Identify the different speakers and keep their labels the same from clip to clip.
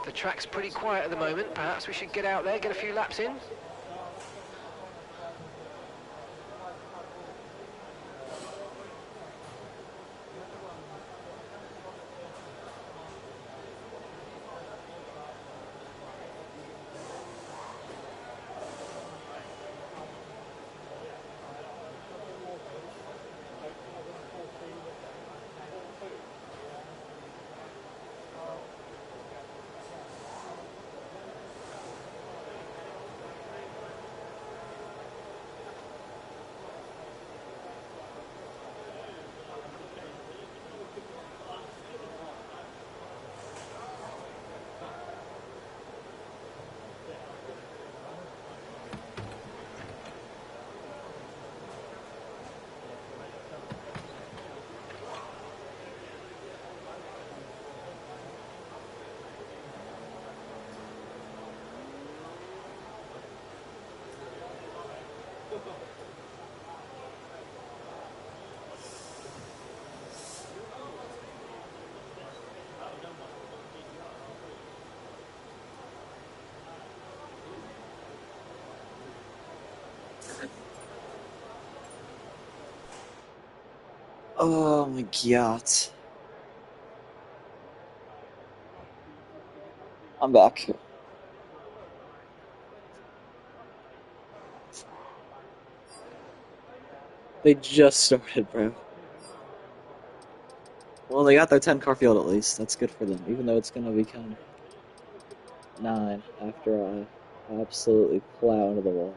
Speaker 1: The track's pretty quiet at the moment. Perhaps we should get out there, get a few laps in.
Speaker 2: Oh my god. I'm back. They just started, bro. Well, they got their 10-car field at least. That's good for them, even though it's gonna be kind of 9 after I absolutely plow into the wall.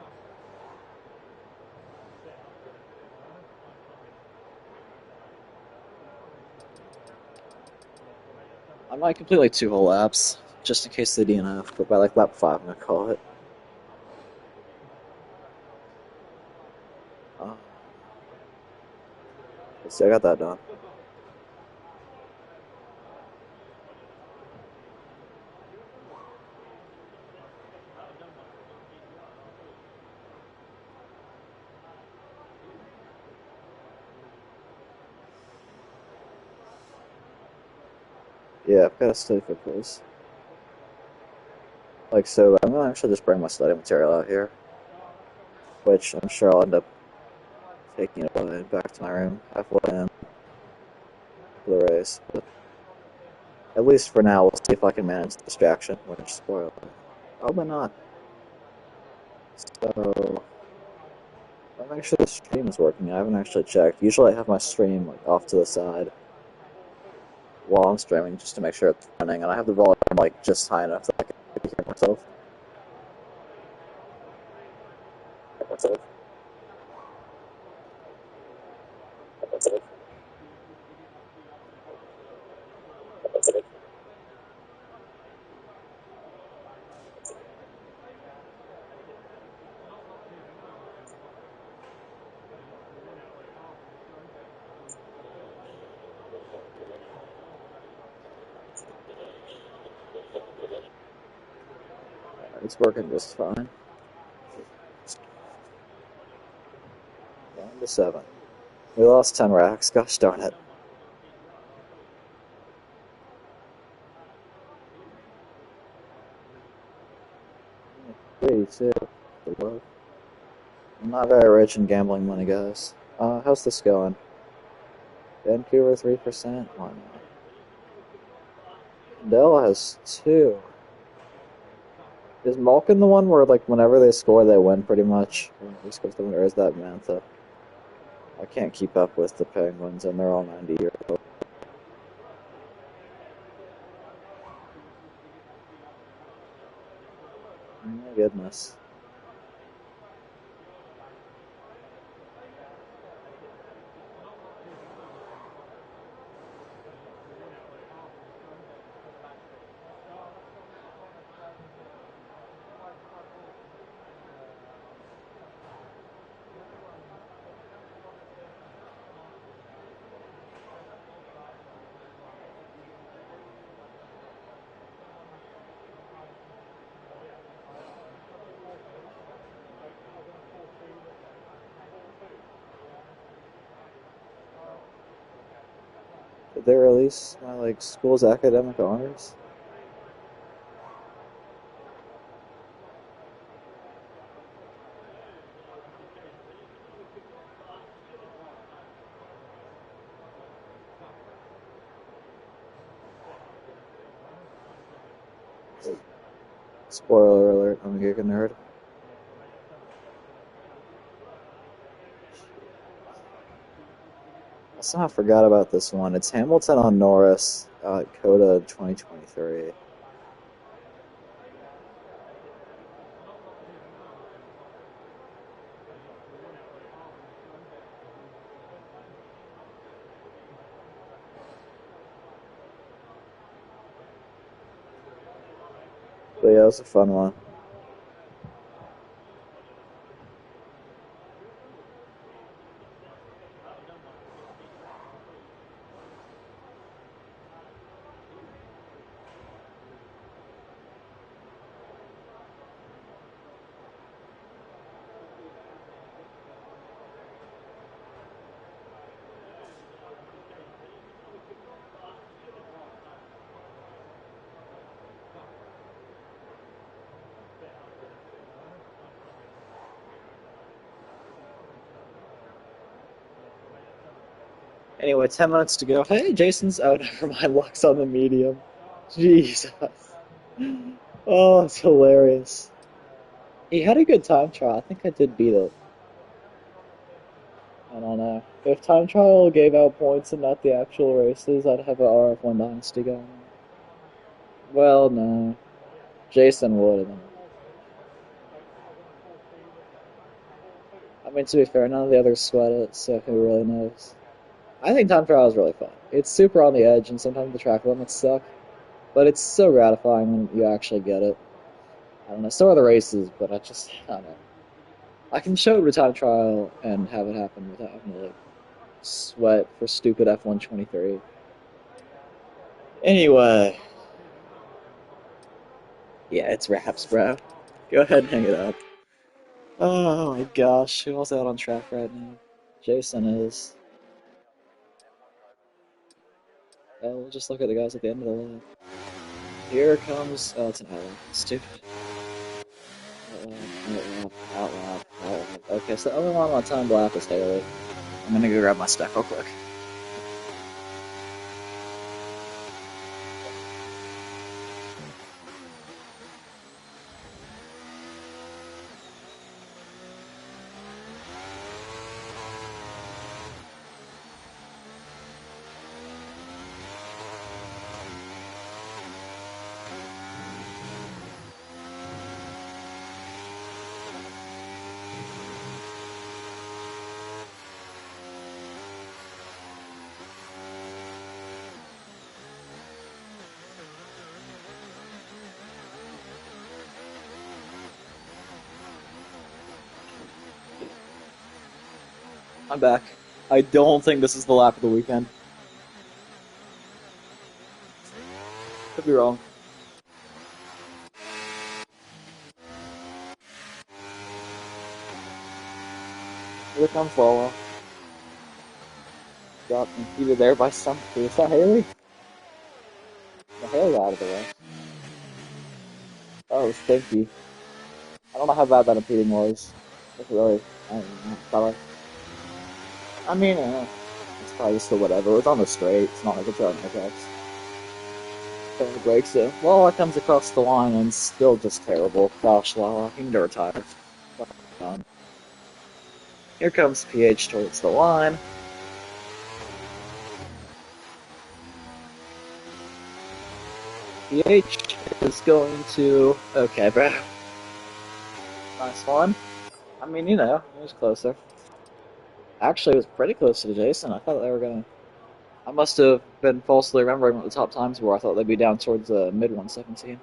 Speaker 2: might complete like 2 whole laps, just in case they DNF, but by like lap 5 I'm gonna call it. See, I got that done. Yeah, I've got a study for quiz. Like, so I'm gonna actually just bring my study material out here, which I'm sure I'll end up taking it back to my room halfway in for the race. But at least for now, we'll see if I can manage the distraction, which, spoiler, probably not. So, I'm make sure the stream is working. I haven't actually checked. Usually I have my stream like off to the side while I'm streaming just to make sure it's running, and I have the volume like just high enough that I can hear myself. It's working just fine. Down to 7. We lost 10 racks. Gosh darn it. 32. Below. I'm not very rich in gambling money, guys. How's this going? Vancouver 3%? Why not? Dell has 2. Is Malkin the one where, like, whenever they score, they win pretty much? Or is that Mantha? I can't keep up with the Penguins, and they're all 90 years old. My goodness. Did they release my, like, school's academic honors? Spoiler alert, I'm a Giga Nerd. I somehow forgot about this one. It's Hamilton on Norris, Coda 2023. But yeah, it was a fun one. Anyway, 10 minutes to go. Hey, Jason's out. Never mind, Luck's on the medium. Jesus. Oh, it's hilarious. He had a good time trial. I think I did beat it. I don't know. If time trial gave out points and not the actual races, I'd have a RF1 Dynasty going on. Well, no. Jason would. I mean, to be fair, none of the others sweat it, so who really knows? I think time trial is really fun. It's super on the edge, and sometimes the track limits suck. but it's so gratifying when you actually get it. I don't know, so are the races, but I don't know. I can show it with a time trial and have it happen without having to, like, sweat for stupid F1 23. Anyway, yeah, it's wraps, bro. Go ahead and hang it up. Oh my gosh, who else out on track right now? Jason is. We'll just look at the guys at the end of the line. Here comes. Oh, it's an outlaw. Stupid. Outlaw. Okay, so the only one on time lap is Haley. I'm gonna go grab my stuff real quick. I'm back. I don't think this is the lap of the weekend. Could be wrong. Here comes Lola. Got impeded there by something. Is that Haley? The Haley out of the way. Oh, it was Stinky. I don't know how bad that impeding was. It's really, I don't know. Sorry. I mean, it's probably still whatever. It was on the straight. It's not like it's on apex. Turn the brakes in. Well, it comes across the line and still just terrible. Gosh, Lala, you need to retire. Here comes PH towards the line. PH is going to... Okay, bro. Nice one. I mean, it was closer. Actually, it was pretty close to Jason. I thought they were going to... I must have been falsely remembering what the top times were. I thought they'd be down towards the mid-117.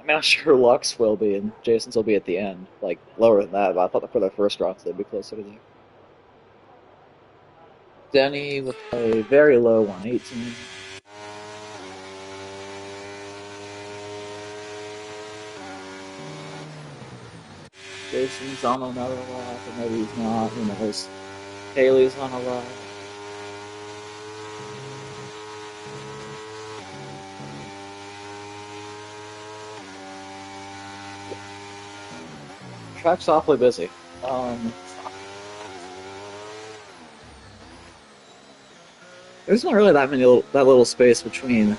Speaker 2: I mean, I'm sure Lux will be, and Jason's will be at the end. Like, lower than that, but I thought for their first runs they'd be closer to there. Denny with a very low 118. Jason's on another lap, or maybe he's not, who knows. Haley's on a lap. Track's awfully busy. There's not really that little space between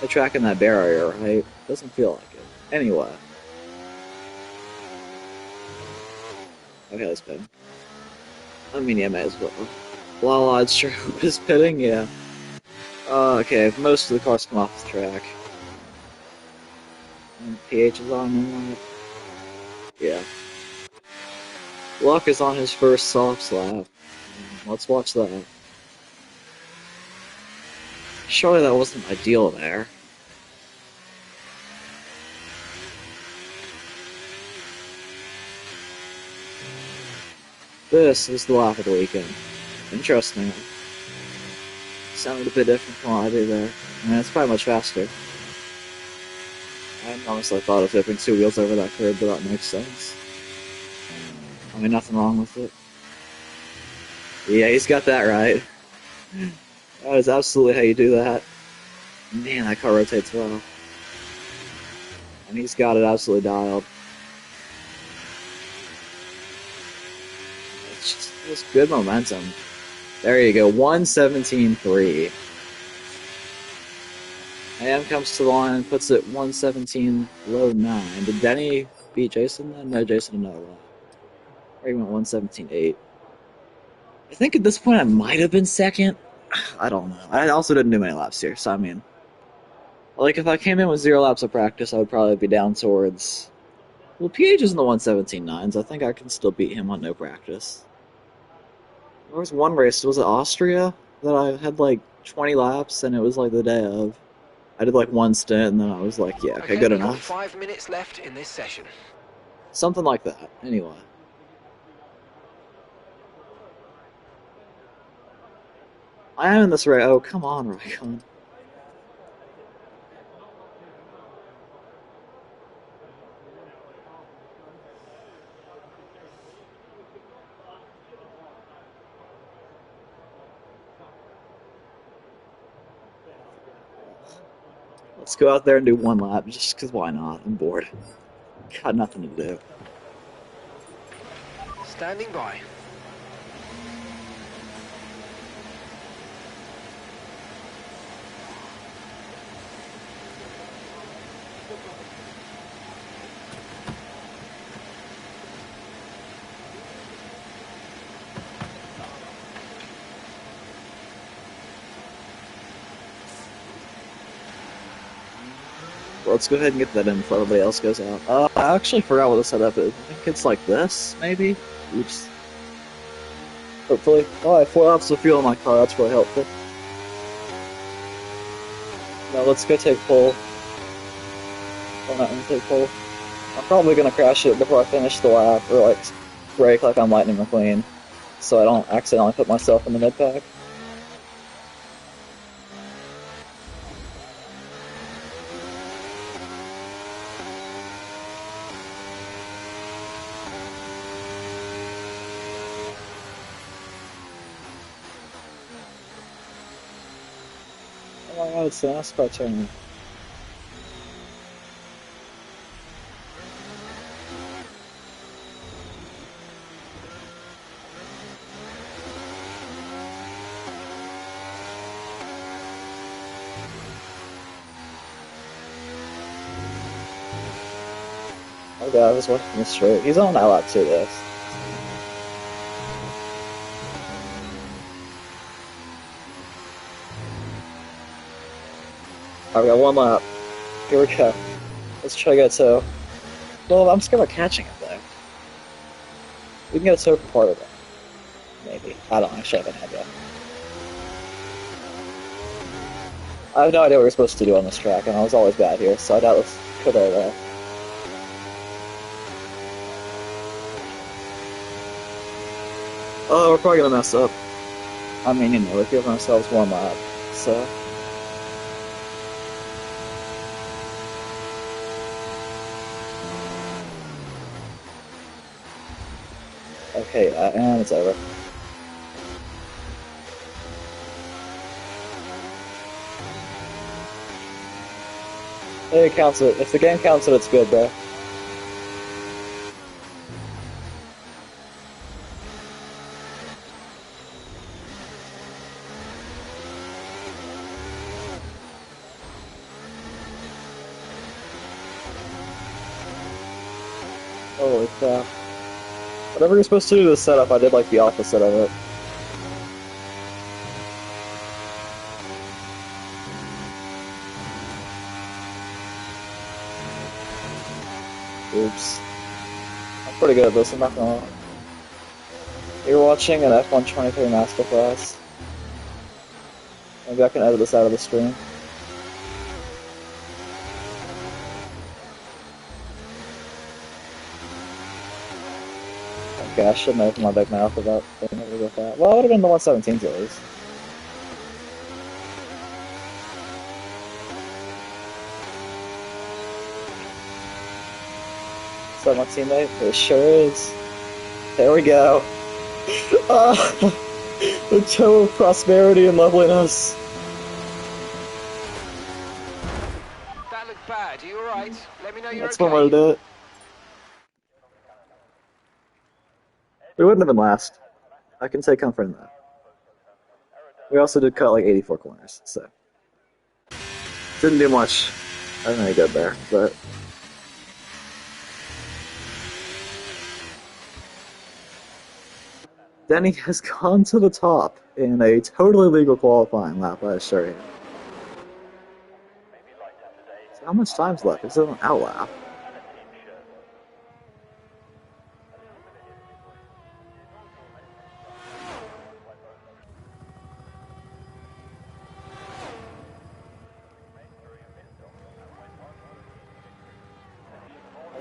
Speaker 2: the track and that barrier, right? Doesn't feel like it. Anyway. Okay, that's pitting. I mean, yeah, may as well. Lala, it's true. Is pitting? Yeah. Okay, most of the cars come off the track. And PH is on one lap. Yeah. Luck is on his first soft lap. Let's watch that. Surely that wasn't ideal there. This is the lap of the weekend. Interesting. Sounded a bit different from what I did there. I mean, it's probably much faster. I honestly thought of flipping two wheels over that curb, but that makes sense. I mean, nothing wrong with it. Yeah, he's got that right. That is absolutely how you do that. Man, that car rotates well. And he's got it absolutely dialed. It's good momentum. There you go, 117.3. AM comes to the line and puts it 117 low 9. Did Denny beat Jason then? No, Jason another one. Or he went 117.8. I think at this point I might have been second. I don't know. I also didn't do many laps here, so I mean... Like, if I came in with 0 laps of practice, I would probably be down towards... Well, PH is in the 117.9s. I think I can still beat him on no practice. There was one race, was it Austria? That I had like 20 laps and it was like the day of. I did like one stint, and then I was like, yeah, okay,
Speaker 1: Okay,
Speaker 2: good
Speaker 1: you've got
Speaker 2: enough.
Speaker 1: 5 minutes left in this session.
Speaker 2: Something like that. Anyway. I am in this race. Oh, come on, Raikkonen. Let's go out there and do one lap, just because why not? I'm bored. Got nothing to do.
Speaker 1: Standing by.
Speaker 2: Well, let's go ahead and get that in before everybody else goes out. I actually forgot what the setup is. I think it's like this, maybe? Oops. Hopefully. Oh, I have 4 laps of fuel in my car. That's really helpful. Now let's go take pole. I'm not gonna take pole. I'm probably gonna crash it before I finish the lap, or like brake like I'm Lightning McQueen, so I don't accidentally put myself in the mid pack. Oh my god, it's an NASCAR tournament. Oh god, I was watching this straight. He's on that lap too, this. Alright, we got one lap. Here we go. Let's try to get a tow. Well, I'm scared about catching it though. We can get a tow for part of it. Maybe. I don't actually have an idea. I have no idea what we're supposed to do on this track, and I was always bad here, so I doubt this could have. Oh, we're probably gonna mess up. I mean, you know, we're giving ourselves one lap, so. Okay, and it's over. Hey, it counts it. If the game counts it, it's good, bro. Holy crap. Whatever you're supposed to do to the setup, I did like the opposite of it. Oops. I'm pretty good at this, I'm not gonna lie. You're watching an F1 23 masterclass. Maybe I can edit this out of the stream. Okay, I shouldn't open my big mouth about being able to get that. Well, it would have been the 117s at least. Is that my teammate? It sure is. There we go. The toe of prosperity and loveliness.
Speaker 1: That looked bad. Are you alright? Let me know you're
Speaker 2: That's
Speaker 1: okay.
Speaker 2: one way to do it. We wouldn't have been last. I can take comfort in that. We also did cut like 84 corners, so. Didn't do much. I didn't really good there, but. Denny has gone to the top in a totally legal qualifying lap, I assure you. So how much time's left? It's an out lap.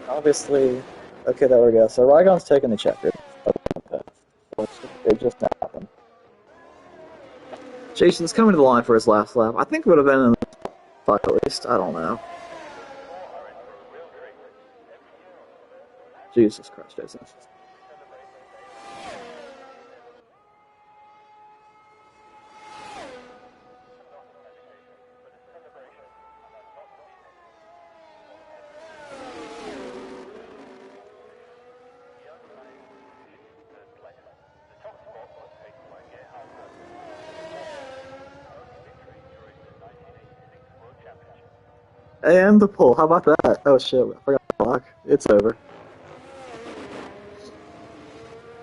Speaker 2: Obviously, okay, there we go. So Rygon's taking the checker. Okay. It just happened. Jason's coming to the line for his last lap. I think it would have been in the top 5 at least. I don't know. Jesus Christ, Jason. And the pull. How about that? Oh shit, I forgot the clock. It's over.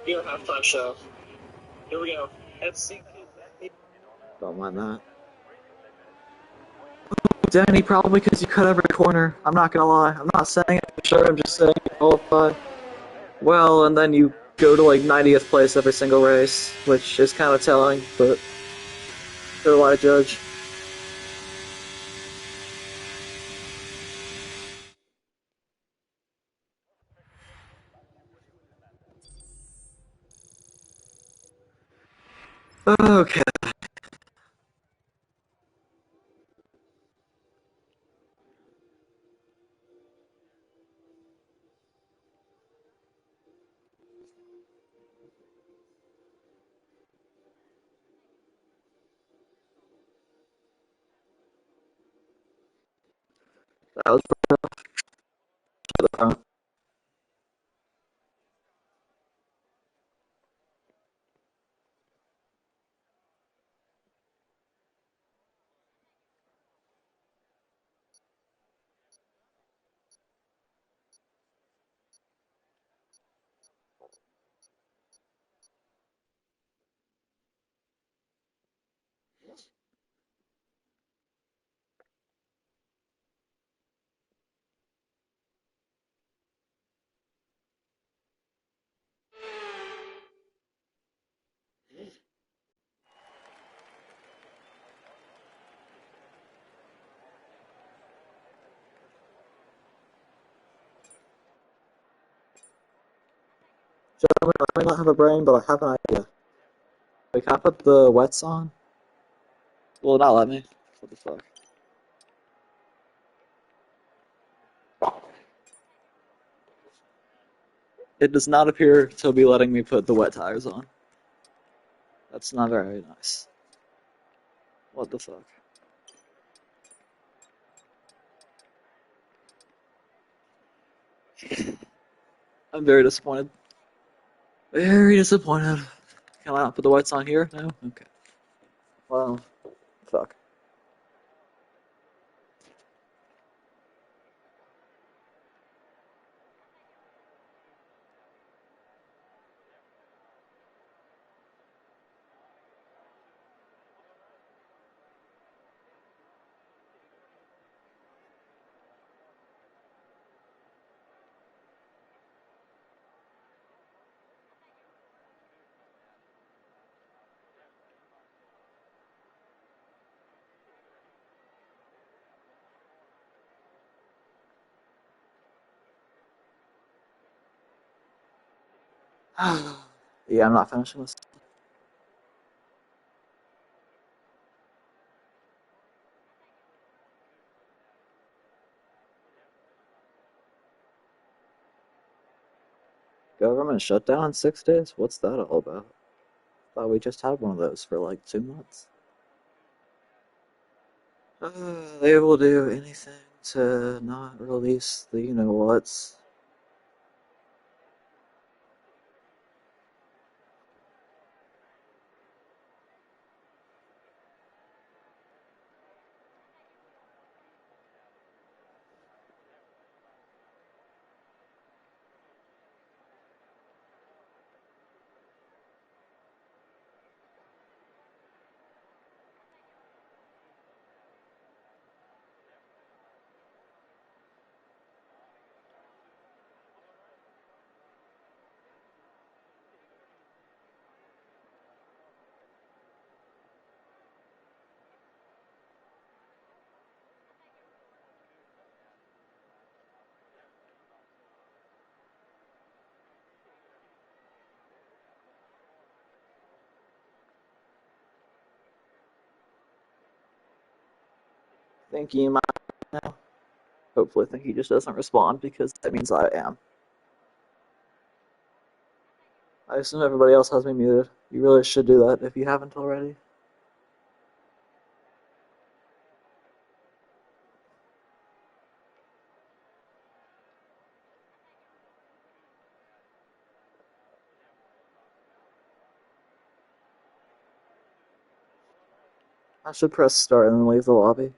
Speaker 3: Your halftime show. Here we go. FC.
Speaker 2: Don't mind that. Danny, probably because you cut every corner. I'm not gonna lie. I'm not saying it for sure. I'm just saying you qualify well, and then you go to like 90th place every single race, which is kind of telling, but who do I judge? Okay. That was to the front. Gentlemen, I may not have a brain, but I have an idea. Wait, can I put the wets on? Will it not let me? What the fuck? It does not appear to be letting me put the wet tires on. That's not very nice. What the fuck? I'm very disappointed. Very disappointed. Can I not put the whites on here? No? Okay. Well, fuck. Yeah, I'm not finishing this. Government shutdown in 6 days? What's that all about? Thought we just had one of those for like 2 months. They will do anything to not release the you-know-whats. Think he might now. Hopefully, think he just doesn't respond because that means I am. I assume everybody else has me muted. You really should do that if you haven't already. I should press start and then leave the lobby.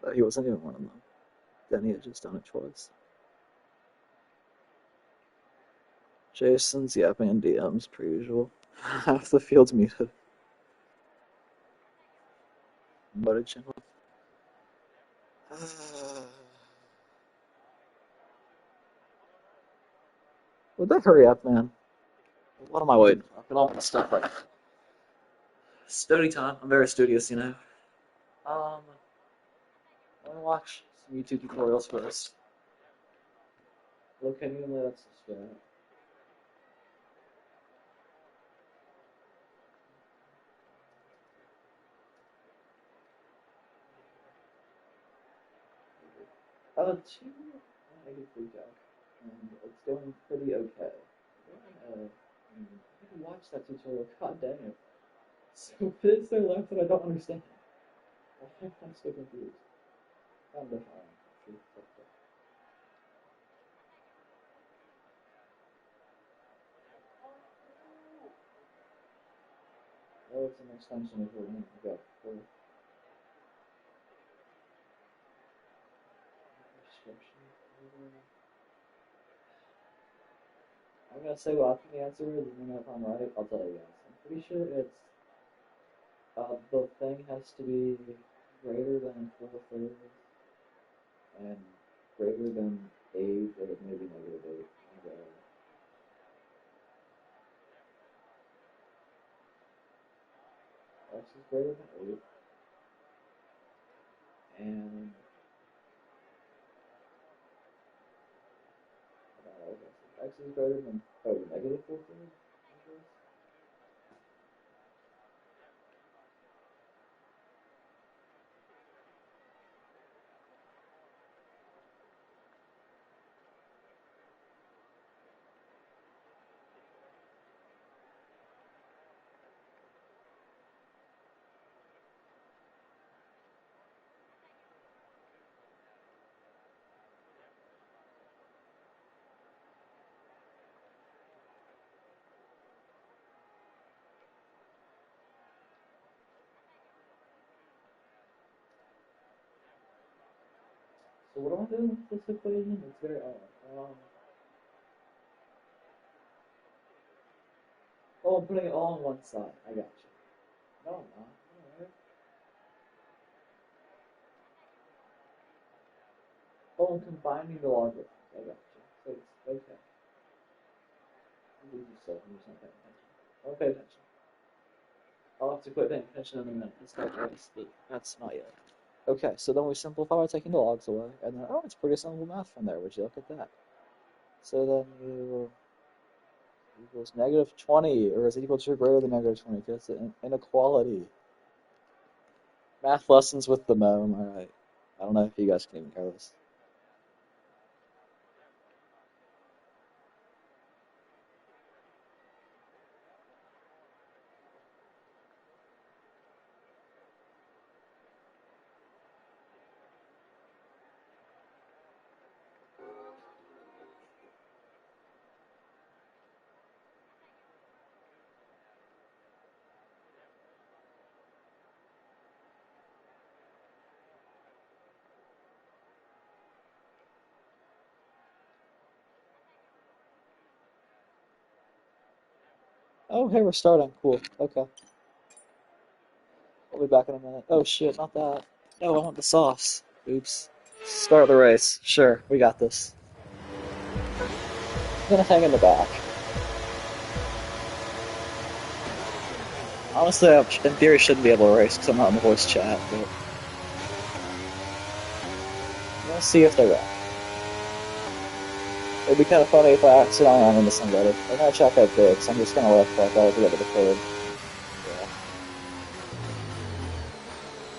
Speaker 2: But he wasn't even one of them. Then he had just done it twice. Jason's yapping in DMs per usual. Half the field's muted. Muted channel. Would they hurry up, man? What am I waiting for? I've got all my stuff right now. Study time. I'm very studious, you know. Let me watch some YouTube tutorials first. Locating the that's the strat. Two negative feedback, and it's going pretty okay. I can watch that tutorial. God dang it! So it's there left that I don't understand. I'm so confused. I'm the Oh, it's an extension of what we need to go for. I'm gonna say what I think the answer is, and then if I'm right, I'll tell you guys. I'm pretty sure it's the thing has to be greater than 4/3 and greater than 8, or maybe -8. And, x is greater than 8, and x is greater than -4/3. So what am I doing with this equation? It's very odd. Oh, I'm putting it all on one side. I got you. No, I'm not. Alright. Oh, I'm combining the logarithms. I got you. So it's okay. I'm just not paying attention. I'll pay attention. I'll have to quit paying attention in a minute. It's not nice, but that's not yet. Okay, so then we simplify by taking the logs away, and then, oh, it's pretty simple math from there. Would you look at that? So then you equals -20, or is it equal to or greater than -20? Because it's an inequality. Math lessons with the mom, alright. I don't know if you guys can even hear this. Oh, hey, we're starting. Cool. Okay. I'll be back in a minute. Oh, shit, not that. No, I want the sauce. Oops. Start the race. Sure, we got this. I'm gonna hang in the back. Honestly, I, in theory, shouldn't be able to race because I'm not in the voice chat, but let's see if they're right. It'd be kind of funny if I accidentally ran into somebody. I'm gonna check out big, so I'm just gonna left like I was to get to the third. Yeah.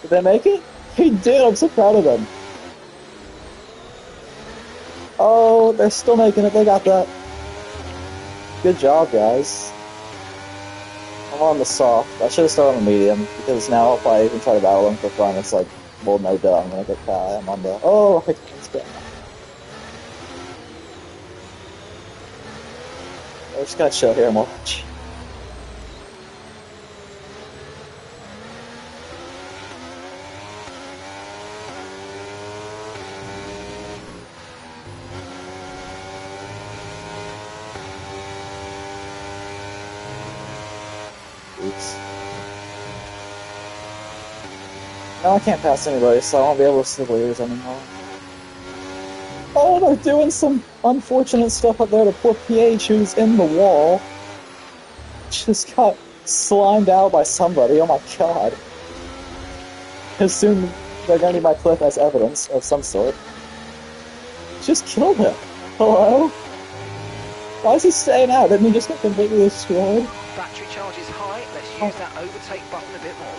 Speaker 2: Did they make it? They did! I'm so proud of them. Oh, they're still making it. They got that. Good job, guys. I'm on the soft. I should have started on the medium, because now if I even try to battle them for fun, it's like, well, no duh, I'm gonna get Kai. I'm on the... Oh, I can't get. I'm just gonna chill here and watch. Oops. Now I can't pass anybody, so I won't be able to see the leaders anymore. Oh, they're doing some unfortunate stuff up there to poor PH, who's in the wall. Just got slimed out by somebody, oh my god. Assume they're gonna need my clip as evidence of some sort. Just killed him. Hello? Why is he staying out? Didn't he just get completely destroyed?
Speaker 1: Battery charge is high. Let's use that overtake button a bit more.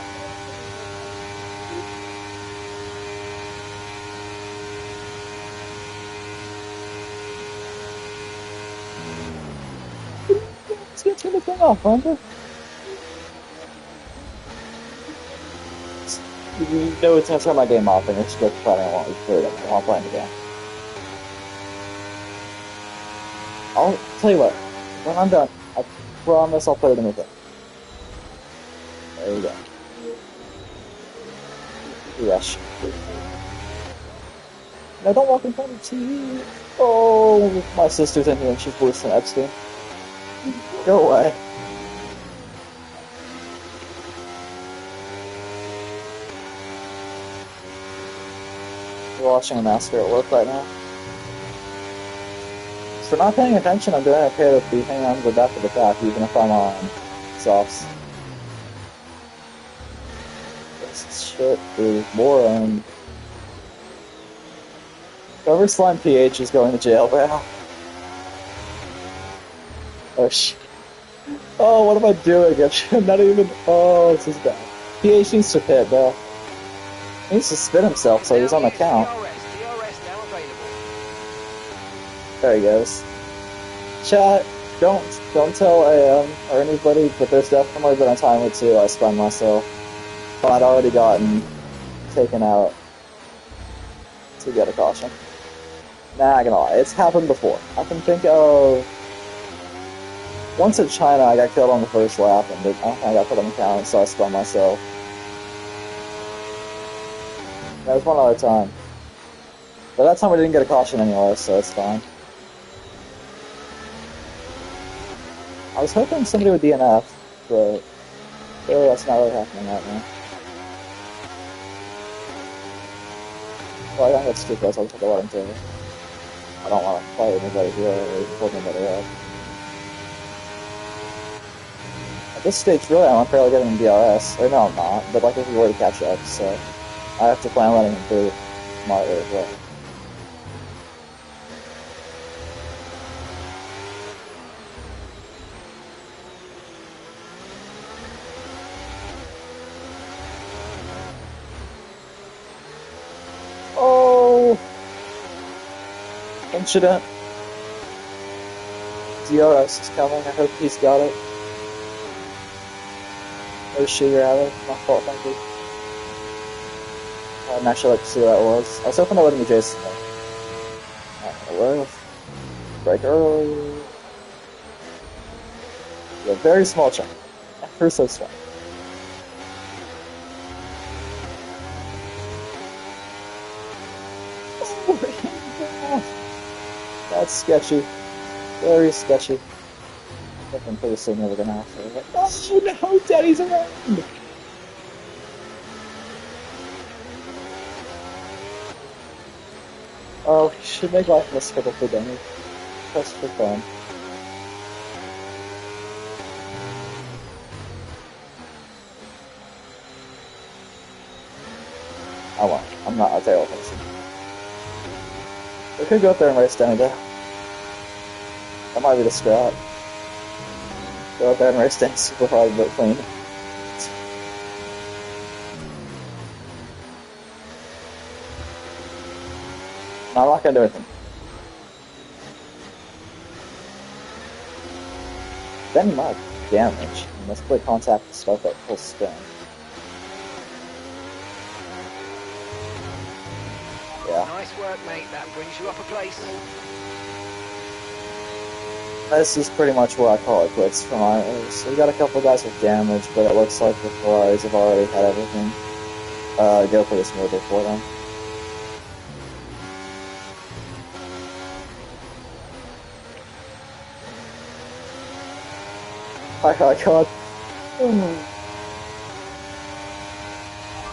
Speaker 2: Let's get turn the thing off, Rhonda. You know it's gonna turn my game off and it's just probably I won't record it. I'm not playing the game. I'll tell you what, when I'm done, I promise I'll put it in the thing. There you go. Yes. No, don't walk in front of the TV. Oh, my sister's in here and she's worse than Epstein. Go away. We're watching a massacre at work right now. For not paying attention, I'm doing okay to be hanging on to the back of the pack, even if I'm on softs. This shit is boring. Whoever slime PH is going to jail now. Oh shit. Oh, what am I doing? I'm not even. Oh, this is bad. PH needs to pit, bro. He needs to spin himself so he's on the count.
Speaker 1: DRS now available.
Speaker 2: There he goes. Chat, don't tell AM or anybody, but there's definitely been a time or two I spun myself. But I'd already gotten taken out to get a caution. Nah, I'm gonna lie, it's happened before. I can think of once in China I got killed on the first lap and I got put on the count, so I spun myself. That was one other time. But that time we didn't get a caution anyway, so it's fine. I was hoping somebody would DNF, but that's not really happening right now. Well, I think that's stupid, so I'll just have to let him take it. I don't want to fight anybody here or hold anybody up. At this stage, really, I'm unfairly getting DRS. Or no, I'm not, but like if we were to catch up, so I have to plan on letting him through smartly as well. Oh! Incident. DRS is coming. I hope he's got it. No sugar out of it. My fault, thank you. I'd actually like to see what that was. I was hoping it wouldn't be Jason. Well, break early. A very small chunk. Ever so strong. That's sketchy. Very sketchy. Looking pretty significant actually. Oh no, Daddy's around! Oh, we should make life miserable for Denny. Just for fun. I won't. I'm not a terrible person. We could go up there and race Denny though. That might be the strat. Go out there and race down super hard but clean. No, I'm not gonna do anything. Then my damage. Let's play contact to start that full spin. Yeah.
Speaker 1: Nice work, mate. That brings you up a place.
Speaker 2: This is pretty much where I call it quits for mine. So we got a couple guys with damage, but it looks like the Ferraris have already had everything go pretty smoothly for them. Oh my god.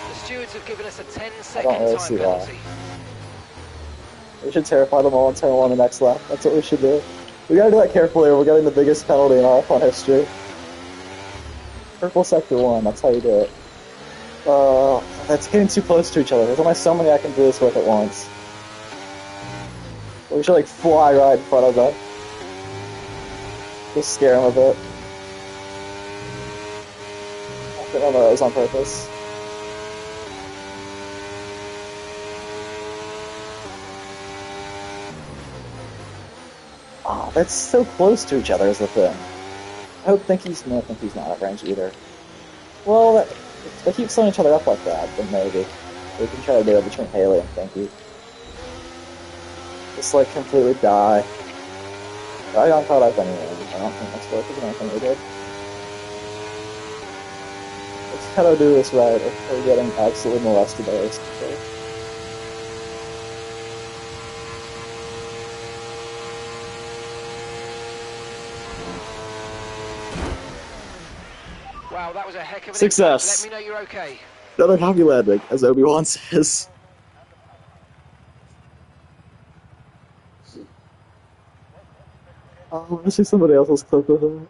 Speaker 1: The stewards have given us a 10-second
Speaker 2: I don't really
Speaker 1: time
Speaker 2: see
Speaker 1: penalty.
Speaker 2: We should terrify them all and turn on the next lap. That's what we should do. We gotta do that carefully or we're getting the biggest penalty in RF1 history. Purple sector 1, that's how you do it. That's getting too close to each other. There's only so many I can do this with at once. We should like fly right in front of them. Just scare them a bit. I don't know, that was on purpose. Oh, that's so close to each other is the thing. I think he's not at range either. Well, they keep slowing each other up like that, then maybe. We can try to do it between Haley and Pinky. Just like completely die. I got caught up anyway. I don't think that's worth anything we did. Let's try to do this right if we're getting absolutely molested by this control.
Speaker 1: Wow, that was a heck of an
Speaker 2: Success.
Speaker 1: impact. Let me know you're okay.
Speaker 2: Another happy landing, as Obi-Wan says. Oh, I see somebody else's clip with it.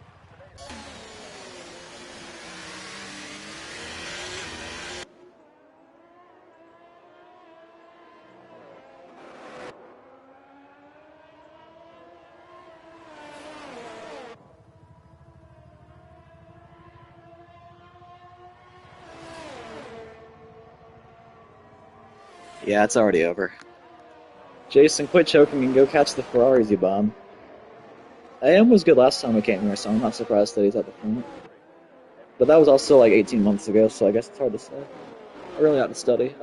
Speaker 2: Yeah, it's already over. Jason, quit choking and go catch the Ferraris, you bum. AM was good last time we came here, so I'm not surprised that he's at the front. But that was also like 18 months ago, so I guess it's hard to say. I really ought to study.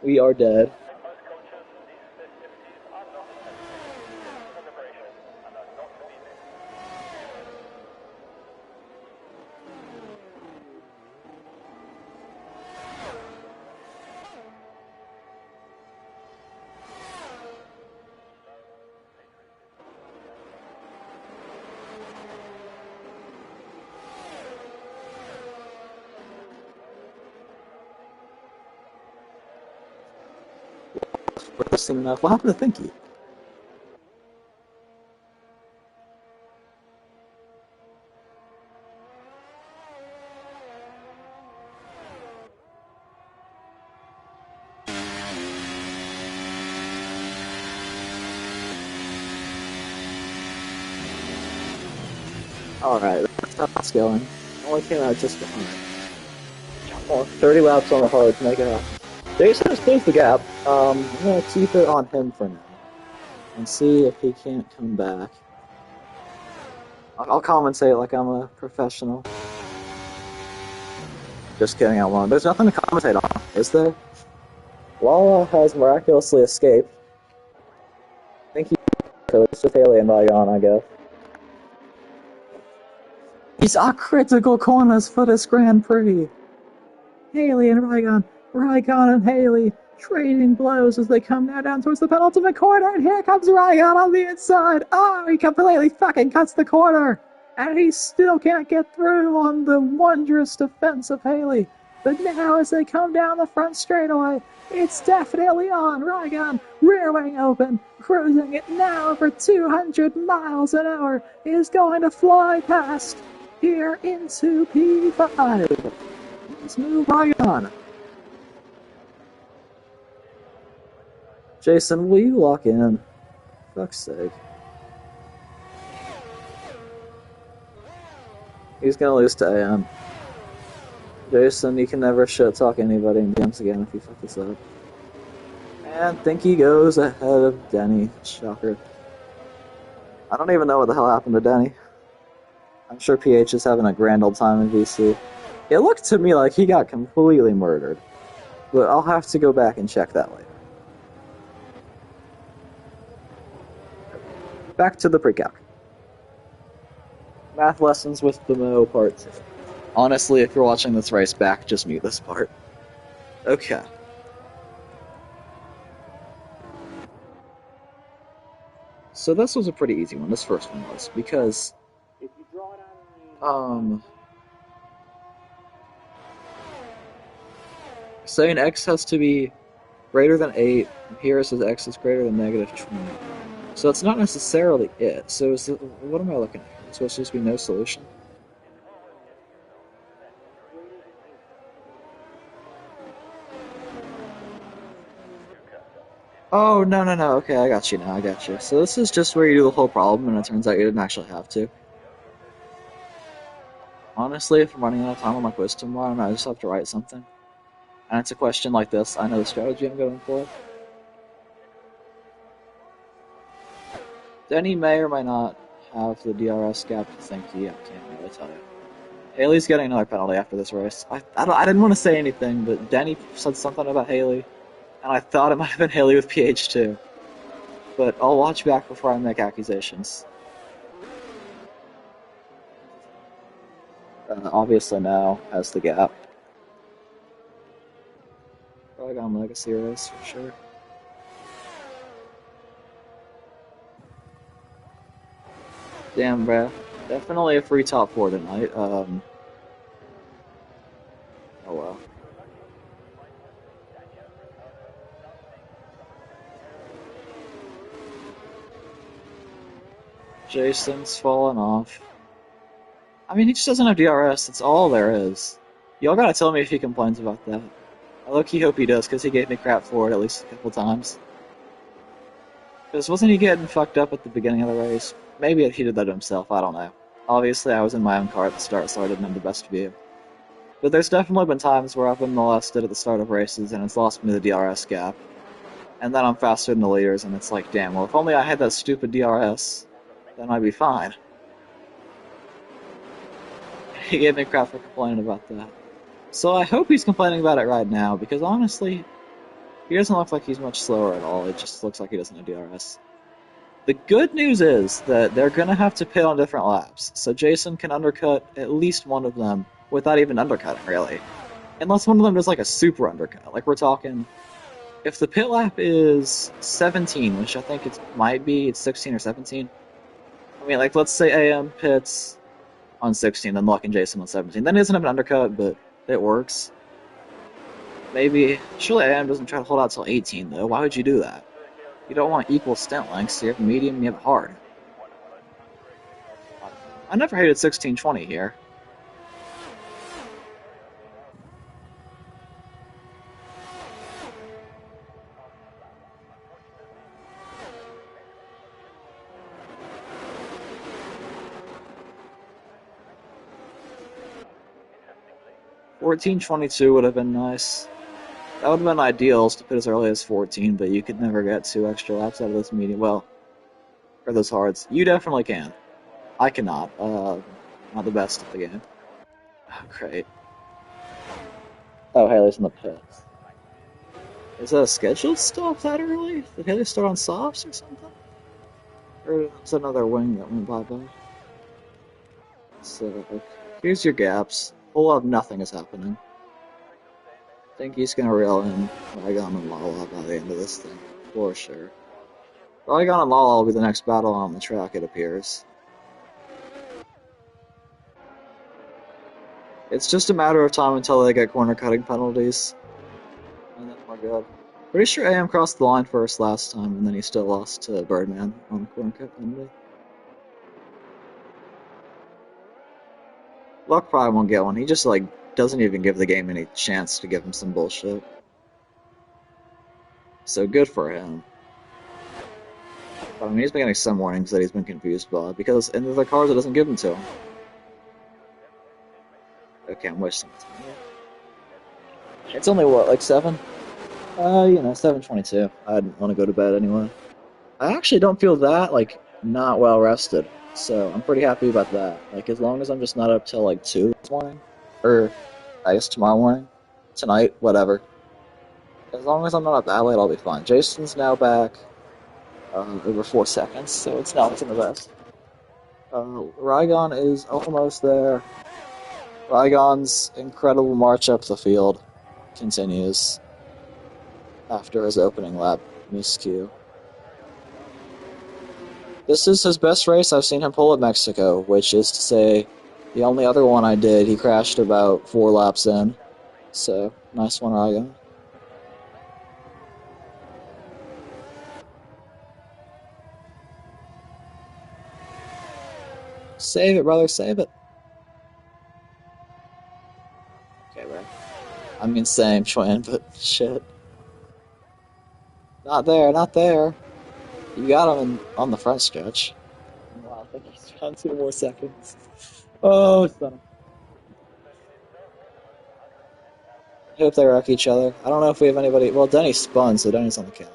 Speaker 2: We are dead. Interesting enough. What happened to Thinky? Alright, that's how it's going. Only came out just behind. Oh, 30 laps on the hard to make it happen. Jason has closed the gap. I'm gonna keep it on him for now. And see if he can't come back. I'll commentate like I'm a professional. Just kidding, I won't. There's nothing to commentate on, is there? Lala has miraculously escaped. I think so it's just Haley and Ryan, I guess. These are critical corners for this Grand Prix. Haley and Ryan and Haley trading blows as they come now down towards the penultimate corner, and here comes Ryan on the inside. Oh, he completely fucking cuts the corner, and he still can't get through on the wondrous defense of Haley. But now as they come down the front straightaway, it's definitely on. Ryan, rear wing open, cruising it now over 200 miles an hour, is going to fly past here into P5. Let's move Ryan. Jason, will you lock in? Fuck's sake. He's gonna lose to AM. Jason, you can never shit talk anybody in games again if you fuck this up. And think he goes ahead of Denny. Shocker. I don't even know what the hell happened to Denny. I'm sure PH is having a grand old time in VC. It looked to me like he got completely murdered. But I'll have to go back and check that later. Back to the pre-calc. Math lessons with the Mo part 2. Honestly, if you're watching this race back, just mute this part. Okay. So this was a pretty easy one, this first one was, because saying x has to be greater than 8, and here it says x is greater than negative 20. So it's not necessarily it. So what am I looking at here? So it's supposed to be no solution? Oh, no, okay, I got you now, I got you. So this is just where you do the whole problem, and it turns out you didn't actually have to. Honestly, if I'm running out of time on my quiz tomorrow, I just have to write something. And it's a question like this, I know the strategy I'm going for. Denny may or may not have the DRS gap to Thinky, I can't really tell you. Haley's getting another penalty after this race. I didn't want to say anything, but Denny said something about Haley, and I thought it might have been Haley with PH too. But I'll watch back before I make accusations. Obviously now has the gap. Probably got a legacy race for sure. Damn, bruh. Definitely a free top 4 tonight. Oh well. Jason's fallen off. I mean, he just doesn't have DRS. That's all there is. Y'all gotta tell me if he complains about that. I low-key hope he does, because he gave me crap for it at least a couple times. Because wasn't he getting fucked up at the beginning of the race? Maybe he did that to himself, I don't know. Obviously, I was in my own car at the start, so I didn't have the best view. But there's definitely been times where I've been molested at the start of races, and it's lost me the DRS gap. And then I'm faster than the leaders, and it's like, damn, well, if only I had that stupid DRS, then I'd be fine. He gave me crap for complaining about that. So I hope he's complaining about it right now, because honestly, he doesn't look like he's much slower at all. It just looks like he doesn't have DRS. The good news is that they're going to have to pit on different laps, so Jason can undercut at least one of them without even undercutting, really. Unless one of them does like a super undercut. Like we're talking, if the pit lap is 17, which I think it might be, it's 16 or 17. I mean, like, let's say AM pits on 16, then Luck and Jason on 17. Then he doesn't have an undercut, but it works. Maybe, surely AM doesn't try to hold out till 18, though. Why would you do that? You don't want equal stint lengths. You have medium and you have hard. I never hated 1620 here. $14.22 would have been nice. That would have been ideal to put as early as 14, but you could never get 2 extra laps out of this medium. Well, for those hards. You definitely can. I cannot. Not the best at the game. Oh, great. Oh, Haley's in the pits. Is that a scheduled stop that early? Did Haley start on softs or something? Or was that another wing that went bye-bye? So, okay. Here's your gaps. A whole lot of nothing is happening. I think he's gonna reel in Rygon and Lala by the end of this thing, for sure. Rygon and Lala will be the next battle on the track, it appears. It's just a matter of time until they get corner cutting penalties. And then we're good. Pretty sure AM crossed the line first last time, and then he still lost to Birdman on the corner cut penalty. Luck probably won't get one. He just, like, doesn't even give the game any chance to give him some bullshit. So good for him. But I mean, he's been getting some warnings that he's been confused by, because in the cars it doesn't give them to him. Okay, I'm wasting time. It's only what, like 7? 7:22. I didn't want to go to bed anyway. I actually don't feel that, like, not well rested. So I'm pretty happy about that. Like, as long as I'm just not up till, like, 2 this morning. Or, I guess tomorrow morning. Tonight, whatever. As long as I'm not up that late, I'll be fine. Jason's now back. Over 4 seconds, so it's not looking the best. Rygon is almost there. Rygon's incredible march up the field continues after his opening lap miscue. This is his best race I've seen him pull at Mexico, which is to say, the only other one I did, he crashed about 4 laps in. So, nice one, Rygon. Save it, brother, save it. Okay, bro. I mean, same, Schwan, but shit. Not there, not there. You got him on the front stretch. Wow, I think he's down 2 more seconds. Oh, son. I hope they wreck each other. I don't know if we have anybody. Well, Denny spun, so Denny's on the count.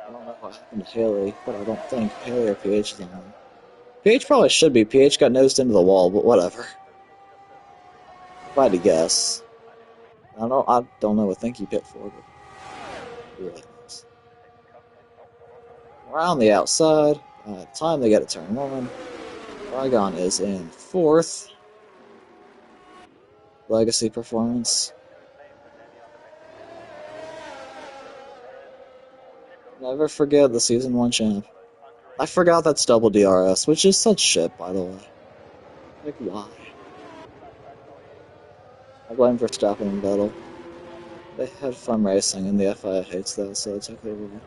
Speaker 2: I don't know what happened to Haley, but I don't think Haley or PH is on. PH probably should be. PH got nosed into the wall, but whatever. If I had to guess. I don't know what think he pit for, but he really is. Around the outside. Time they get a turn 1. Rygon is in 4th. Legacy performance. Never forget the Season 1 champ. I forgot that's double DRS, which is such shit, by the way. Like, why? I blame Verstappen and Vettel. They had fun racing, and the FIA hates that, so it's okay with it.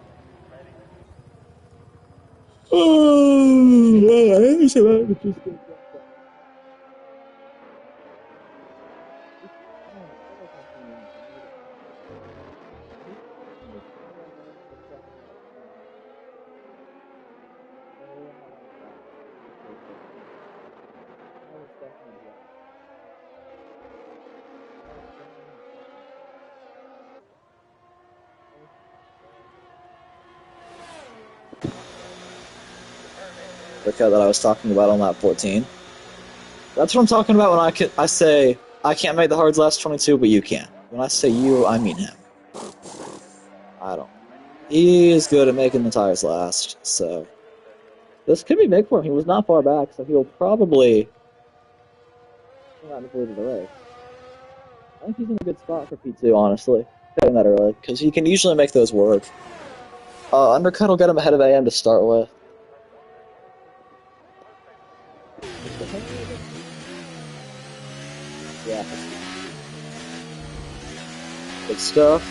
Speaker 2: The cut that I was talking about on lap 14. That's what I'm talking about when I say I can't make the hards last 22, but you can. When I say you, I mean him. I don't. He is good at making the tires last, so this could be big for him. He was not far back, so he'll probably not included the race. I think he's in a good spot for P2, honestly. Getting that early, because he can usually make those work. Undercut will get him ahead of AM to start with. Yeah. Good stuff.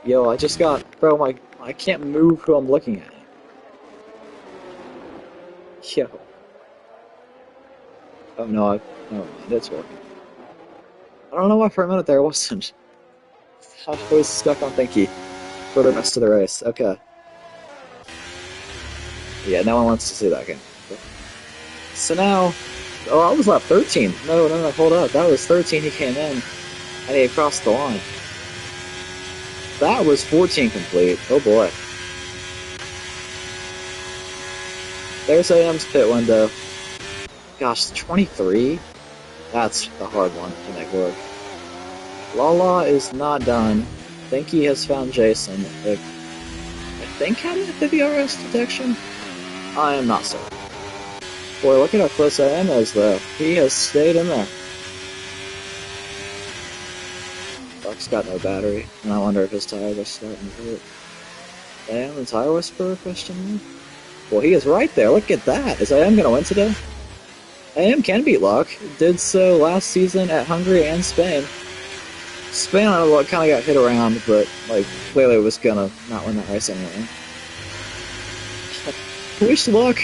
Speaker 2: Yo, I just got... Bro, I can't move who I'm looking at. Yo. Oh, no, never mind, it's working. I don't know why for a minute there it wasn't. I was stuck on Thinky for the rest of the race. Okay. Yeah, no one wants to see that game. So now... Oh, I was lap 13. No, hold up. That was 13 he came in, and he crossed the line. That was 14 complete. Oh boy. There's AM's pit window. Gosh, 23? That's a hard one to make work. Lala is not done. Thinky has found Jason. I think having the DRS detection? I am not certain. Boy, look at how close AM is, though. He has stayed in there. Buck's got no battery, and I wonder if his tires are starting to hurt. AM the tire whisperer, question mark? Well, he is right there. Look at that. Is AM going to win today? AM can beat Luck. Did so last season at Hungary and Spain. Spain, I don't know what, kind of got hit around, but, like, clearly was going to not win that race anyway. I wish Luck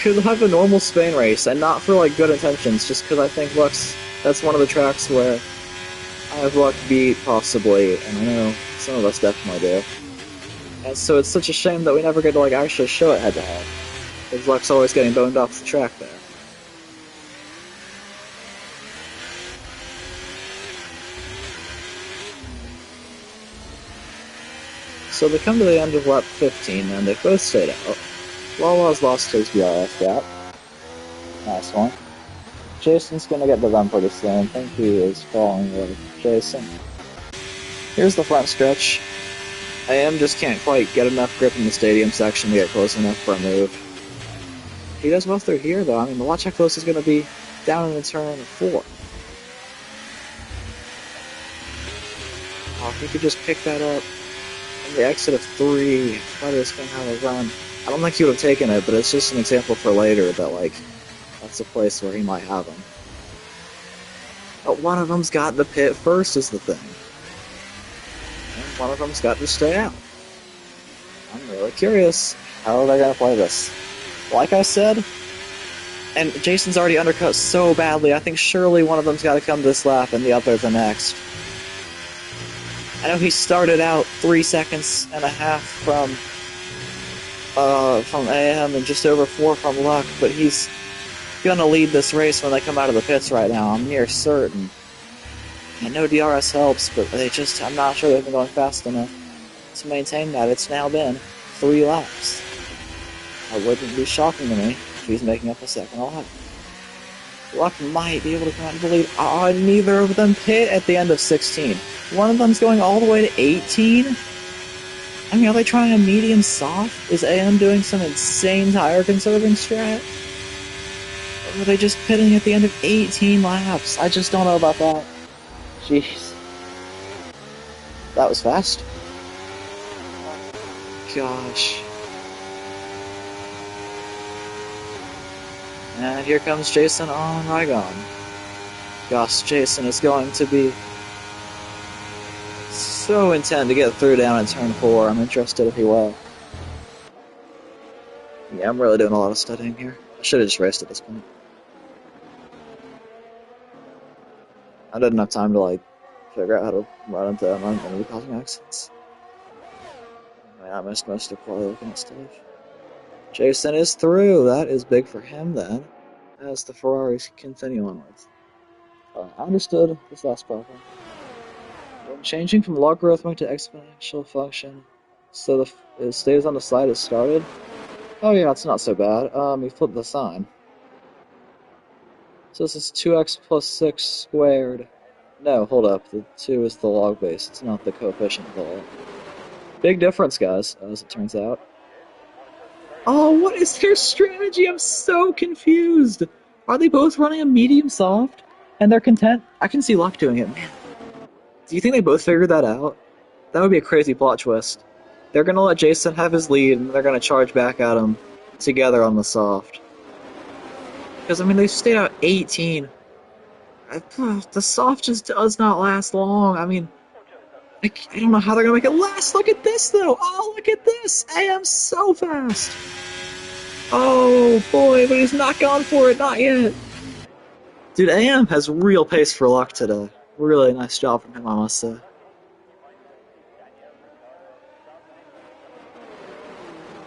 Speaker 2: could have a normal Spain race, and not for, like, good intentions, just because I think that's one of the tracks where I have Luck beat, possibly, and I know some of us definitely do. And so it's such a shame that we never get to like actually show it head to head. Because Luck's always getting boned off the track there. So they come to the end of lap 15 and they both stayed out. Lala's lost his BRS gap. Nice one. Jason's gonna get to them pretty soon. I think he is following with Jason. Here's the front stretch. AM just can't quite get enough grip in the stadium section to get close enough for a move. He does well through here though. I mean, watch how close he's gonna be down in the turn 4. Oh, if he could just pick that up on the exit of 3, probably just gonna have a run. I don't think he would have taken it, but it's just an example for later that, like, that's a place where he might have them. But one of them's got the pit first is the thing. And one of them's got to stay out. I'm really curious how they're gonna play this. Like I said, and Jason's already undercut so badly, I think surely one of them's got to come this lap and the other the next. I know he started out 3.5 seconds from AM and just over 4 from Luck, but he's gonna lead this race when they come out of the pits right now. I'm near certain. I know DRS helps, but I'm not sure they've been going fast enough to maintain that. It's now been 3 laps. It wouldn't be shocking to me if he's making up a second lap. Luck might be able to come out of the lead. Neither of them pit at the end of 16. One of them's going all the way to 18? I mean, are they trying a medium soft? Is AM doing some insane tire conserving strat? Or are they just pitting at the end of 18 laps? I just don't know about that. Jeez. That was fast. Gosh. And here comes Jason on Rygon. Gosh, Jason is going to be so intent to get through down in turn 4. I'm interested if he will. Yeah, I'm really doing a lot of studying here. I should have just raced at this point. I didn't have time to, like, figure out how to run into them and be causing accidents. I mean, I missed most of probably looking at stuff. Jason is through. That is big for him then, as the Ferraris continue onwards. I understood this last problem. When changing from logarithmic to exponential function, so it stays on the slide it started. Oh yeah, it's not so bad. You flip the sign. So this is 2x plus 6 squared. No, hold up. The 2 is the log base. It's not the coefficient of the log. Big difference, guys, as it turns out. Oh, what is their strategy? I'm so confused. Are they both running a medium soft? And they're content? I can see Luck doing it, man. Do you think they both figured that out? That would be a crazy plot twist. They're gonna let Jason have his lead, and they're gonna charge back at him together on the soft. Because, I mean, they stayed out 18. The soft just does not last long. I mean, I don't know how they're gonna make it last. Look at this, though. Oh, look at this. AM so fast. Oh, boy, but he's not gone for it. Not yet. Dude, AM has real pace for Luck today. Really nice job from him, I must say.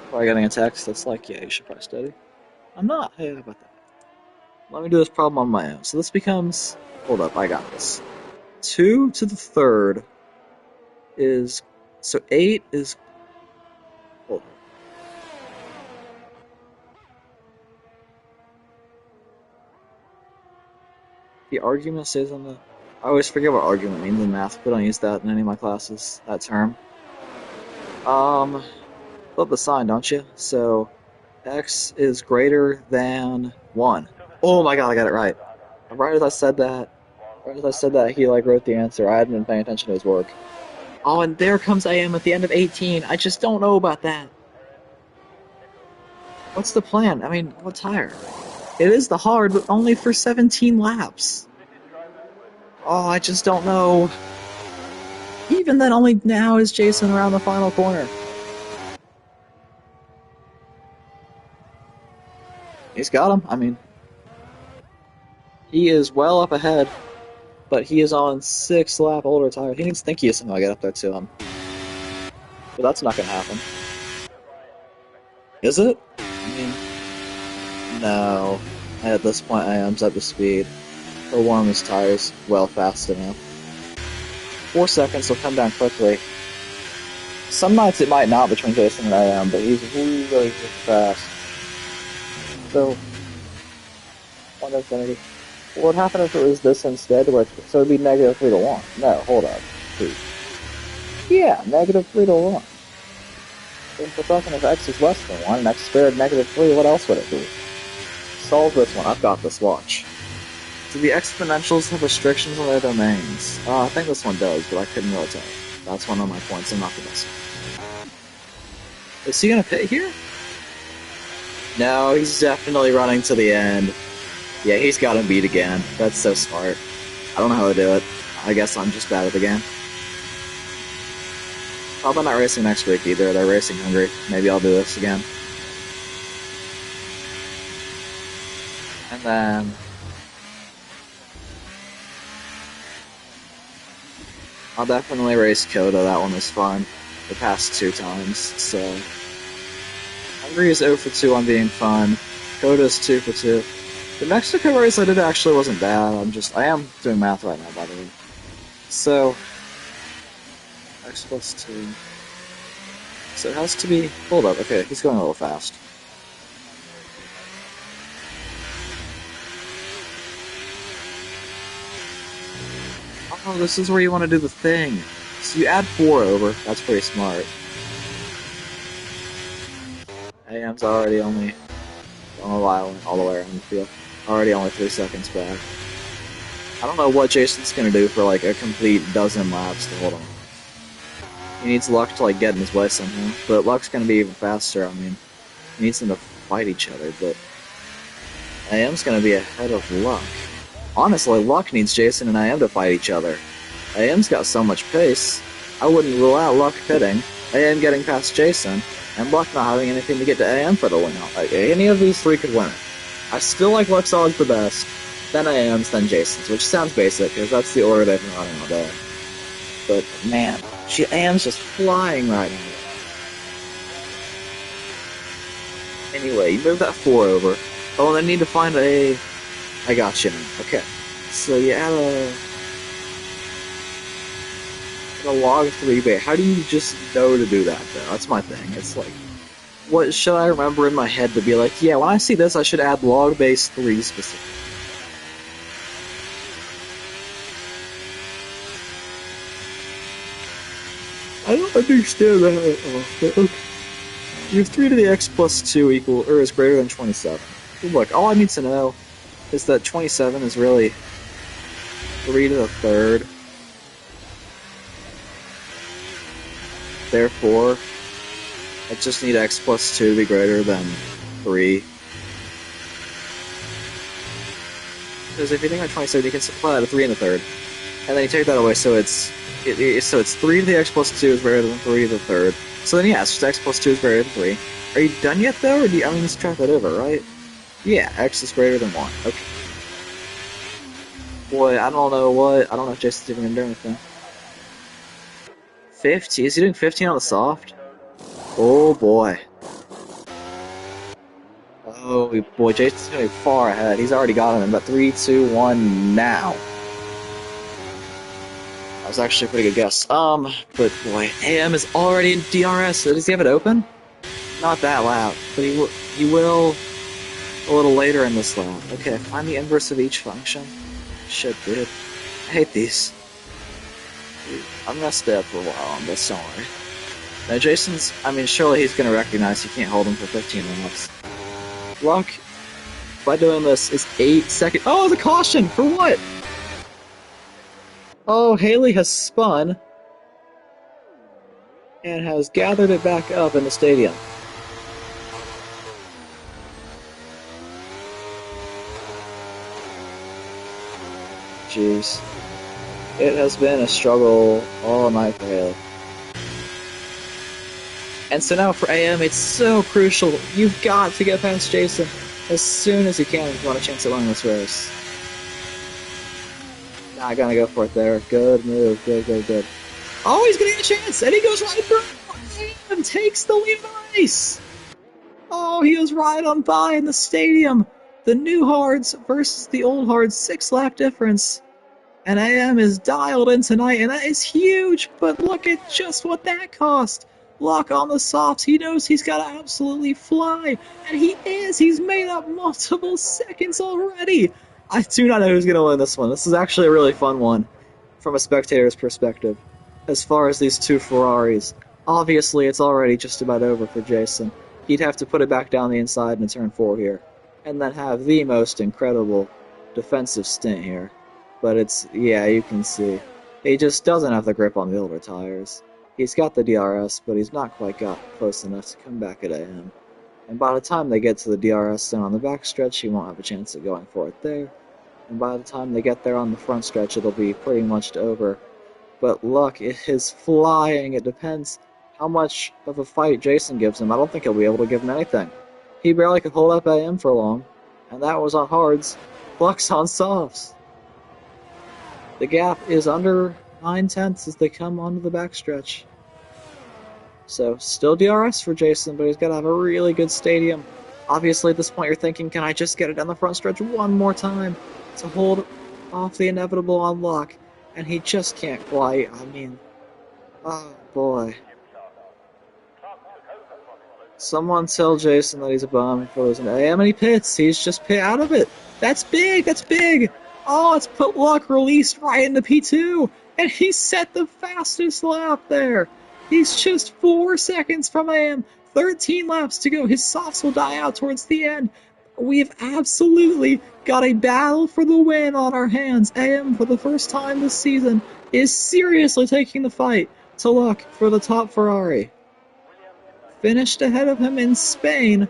Speaker 2: Probably getting a text that's like, yeah, you should probably study. I'm not. Hey, how about that? Let me do this problem on my own. So this becomes... Hold up, I got this. 2 to the 3rd is... So 8 is... Hold on. The argument stays on the... I always forget what argument means in math, but I don't use that in any of my classes, that term. Flip the sign, don't you? So, x is greater than 1. Oh my god, I got it right. Right as I said that, he, like, wrote the answer. I hadn't been paying attention to his work. Oh, and there comes AM at the end of 18. I just don't know about that. What's the plan? I mean, what tire? It is the hard, but only for 17 laps. Oh, I just don't know. Even then, only now is Jason around the final corner. He's got him. I mean, he is well up ahead, but he is on 6 lap older tires. He needs Thinky to somehow get up there to him. But that's not gonna happen. Is it? I mean, no. At this point, AM's up to speed. He'll warm his tires well fast enough. 4 seconds, he'll come down quickly. Some nights it might not between Jason and AM, but he's really fast. So, one infinity. What would happen if it was this instead? Where so it'd be negative 3 to 1. No, hold up. Yeah, negative 3 to 1. If we're talking if x is less than 1 and x squared negative 3, what else would it be? Solve this one. I've got this. Watch. Do the exponentials have restrictions on their domains? I think this one does, but I couldn't really tell. That's one of my points. I'm not the best. Is he gonna pit here? No, he's definitely running to the end. Yeah, he's got him beat again. That's so smart. I don't know how to do it. I guess I'm just bad at the game. Probably not racing next week either. They're racing hungry. Maybe I'll do this again. And then... I'll definitely race Coda. That one was fun. The past 2 times, so... Hungry is 0 for 2 on being fun. Coda's 2 for 2. The Mexico race I did actually wasn't bad. I am doing math right now, by the way. So... X plus 2... So it has to be... Hold up, okay, he's going a little fast. Oh, this is where you want to do the thing. So you add 4 over, that's pretty smart. AM's already only... on a while, all the way around the field. Already only 3 seconds back. I don't know what Jason's gonna do for like a complete dozen laps to hold on. He needs Luck to like get in his way somehow, but Luck's gonna be even faster. I mean, he needs them to fight each other, but AM's gonna be ahead of Luck. Honestly, Luck needs Jason and AM to fight each other. AM's got so much pace, I wouldn't rule out Luck pitting, AM getting past Jason, and Luck not having anything to get to AM for the win. Like, any of these 3 could win it. I still like Luck's odds the best, then AM's, then Jason's, which sounds basic, because that's the order they've been running all day. But, man, AM's just flying right now. Anyway, you move that 4 over. Oh, and I need to find a... I got you. Okay. So you add a log 3 base. How do you just know to do that, though? That's my thing. It's like, what should I remember in my head to be like, yeah, when I see this, I should add log base 3 specifically. I don't understand that at all, but okay. You have 3 to the x plus 2 equal, or is greater than 27. Look, all I need to know is that 27 is really 3 to the 3rd. Therefore, I just need x plus 2 to be greater than 3. Because if you think about 27, you can simplify that to 3 in the 3rd. And then you take that away, so it's 3 to the x plus 2 is greater than 3 to the 3rd. So then yeah, it's just x plus 2 is greater than 3. Are you done yet though, or do you, I mean, let's track that over, right? Yeah, x is greater than 1. Okay. Boy, I don't know if Jason's even gonna do anything. 50? Is he doing 15 on the soft? Oh boy. Oh boy, Jason's gonna be far ahead. He's already got him in about 3, 2, 1 now. That was actually a pretty good guess. But boy, AM is already in DRS. So does he have it open? Not that loud, but he will a little later in this lap. Okay, find the inverse of each function. Shit, dude. I hate these. Dude, I'm gonna stay up for a while on this, don't worry. Now Jason's, I mean, surely he's gonna recognize you can't hold him for 15 minutes. Luck, by doing this, is 8 seconds. Oh, the caution! For what? Oh, Haley has spun and has gathered it back up in the stadium. Jeez. It has been a struggle all night for Haley. And so now for AM, it's so crucial. You've got to get past Jason as soon as you can if you want a chance at winning this race. Not gonna go for it there. Good move. Good. Oh, he's gonna get a chance! And he goes right through! takes the lead of the race! Oh, he was right on by in the stadium! The new hards versus the old hards, 6-lap difference. And AM is dialed in tonight, and that is huge, but look at just what that cost. Luck on the softs, he knows he's got to absolutely fly, and he is. He's made up multiple seconds already. I do not know who's going to win this one. This is actually a really fun one from a spectator's perspective. As far as these two Ferraris, obviously it's already just about over for Jason. He'd have to put it back down the inside in turn 4 here, and then have the most incredible defensive stint here. But it's, yeah, you can see. He just doesn't have the grip on the older tires. He's got the DRS, but he's not quite got close enough to come back at AM. And by the time they get to the DRS zone on the back stretch, he won't have a chance of going for it there. And by the time they get there on the front stretch, it'll be pretty much over. But Luck is flying. It depends how much of a fight Jason gives him. I don't think he'll be able to give him anything. He barely could hold up AM for long, and that was on hards. Luck's on softs. The gap is under 9/10 as they come onto the backstretch. So, still DRS for Jason, but he's got to have a really good stadium. Obviously, at this point, you're thinking, can I just get it down the front stretch one more time to hold off the inevitable on Luck? And he just can't quite. I mean, oh boy. Someone tell Jason that he's a bum for losing AM, and he pits. He's just pit out of it. That's big. That's big. Oh, it's put Luck released right into P2, and he set the fastest lap there. He's just 4 seconds from AM. 13 laps to go. His softs will die out towards the end. We've absolutely got a battle for the win on our hands. AM, for the first time this season, is seriously taking the fight to Luck for the top Ferrari. Finished ahead of him in Spain.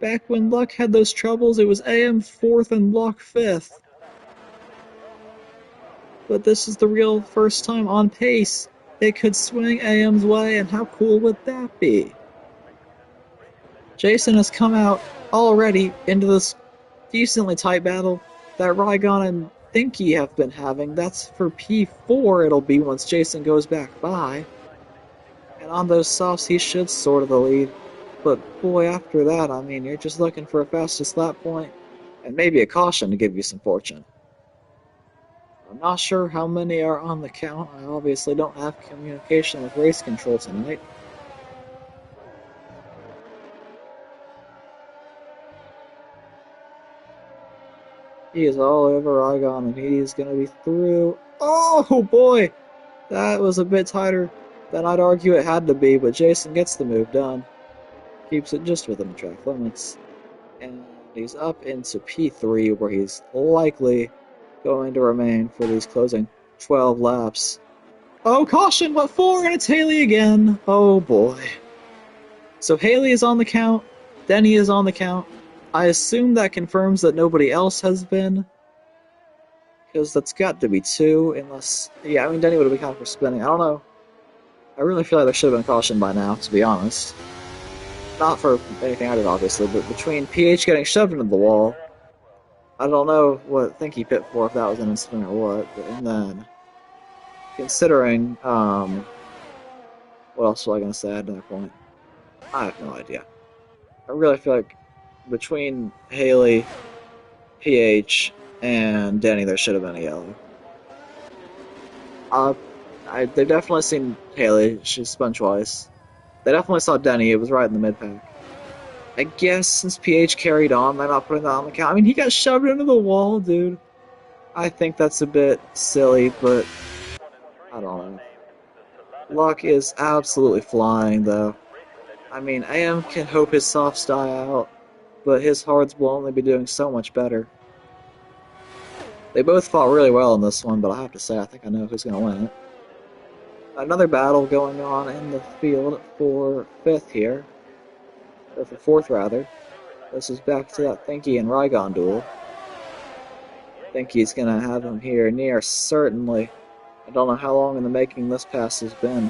Speaker 2: Back when Luck had those troubles, it was AM 4th and Luck 5th. But this is the real first time on pace it could swing AM's way, and how cool would that be? Jason has come out already into this decently tight battle that Rygon and Thinky have been having. That's for P4 it'll be once Jason goes back by. And on those softs, he should sort of the lead. But boy, after that, I mean, you're just looking for a fastest lap point and maybe a caution to give you some fortune. I'm not sure how many are on the count. I obviously don't have communication with race control tonight. He is all over Rygon, and he is going to be through. Oh boy! That was a bit tighter than I'd argue it had to be, but Jason gets the move done. Keeps it just within the track limits. And he's up into P3, where he's likely going to remain for these closing 12 laps. Oh, caution! What for? And it's Haley again. Oh boy. So Haley is on the count. Denny is on the count. I assume that confirms that nobody else has been. Because that's got to be 2, unless... Yeah, I mean, Denny would have been caught for spinning. I don't know. I really feel like there should have been caution by now, to be honest. Not for anything I did, obviously, but between PH getting shoved into the wall, I don't know what think he pit for, if that was an incident or what, but, and then, considering, what else was I going to say at that point? I have no idea. I really feel like between Haley, PH, and Denny, there should have been a yellow. They've definitely seen Haley. She spun twice. They definitely saw Denny. It was right in the mid-pack. I guess since PH carried on, they're not putting that on the count. I mean, he got shoved into the wall, dude. I think that's a bit silly, but I don't know. Luck is absolutely flying, though. I mean, AM can hope his softs die out, but his hards will only be doing so much better. They both fought really well in this one, but I have to say, I think I know who's going to win it. Another battle going on in the field for 5th here. Or for 4th, rather. This is back to that Thinky and Rygon duel. Thinky's going to have him here near certainly. I don't know how long in the making this pass has been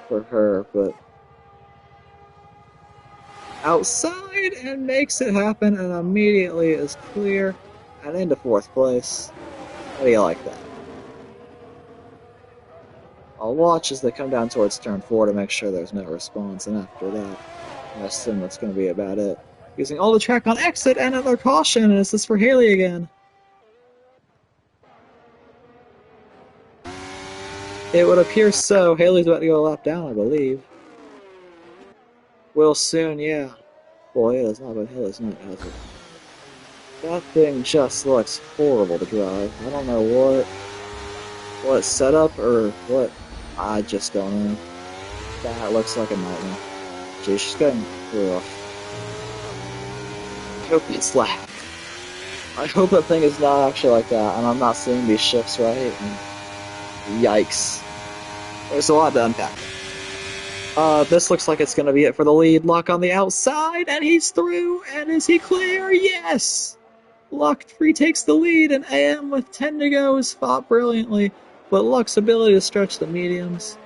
Speaker 2: for her, but... outside and makes it happen, and immediately is clear and into 4th place. How do you like that? I'll watch as they come down towards turn 4 to make sure there's no response, and after that, I assume that's going to be about it. Using all the track on exit, and another caution, and this is for Haley again. It would appear so. Haley's about to go a lap down, I believe. Will soon, yeah. Boy, it has not been Haley's night, has it? That thing just looks horrible to drive. I don't know what it's set up or what. I just don't know. That looks like a nightmare. Geez, she's getting rough. I hope it's lag. I hope that thing is not actually like that, and I'm not seeing these shifts right. And yikes. There's a lot to unpack. This looks like it's going to be it for the lead. Luck on the outside, and he's through. And is he clear? Yes! Luck retakes the lead, and AM with 10 to go is fought brilliantly. But Luck's ability to stretch the mediums.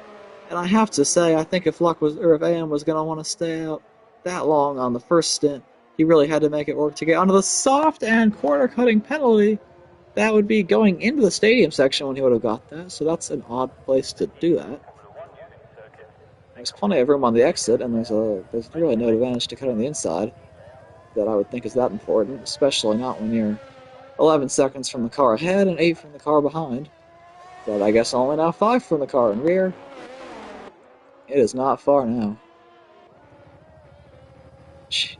Speaker 2: And I have to say, I think if if AM was going to want to stay out that long on the first stint, he really had to make it work to get onto the soft and corner-cutting penalty. That would be going into the stadium section when he would have got that, so that's an odd place to do that. There's plenty of room on the exit, and there's really no advantage to cutting the inside that I would think is that important, especially not when you're 11 seconds from the car ahead and 8 from the car behind. But I guess only now 5 from the car in rear. It is not far now. Jeez.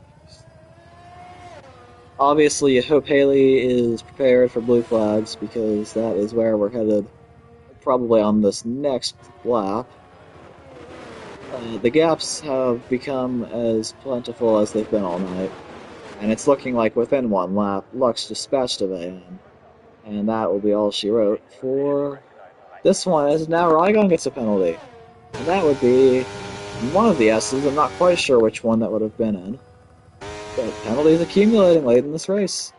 Speaker 2: Obviously, you hope Haley is prepared for blue flags, because that is where we're headed probably on this next lap. The gaps have become as plentiful as they've been all night, and it's looking like within one lap, Luck's dispatched of AM, and that will be all she wrote for this one, as now Rygon gets a penalty, and that would be one of the S's. I'm not quite sure which one that would have been in, but penalties accumulating late in this race.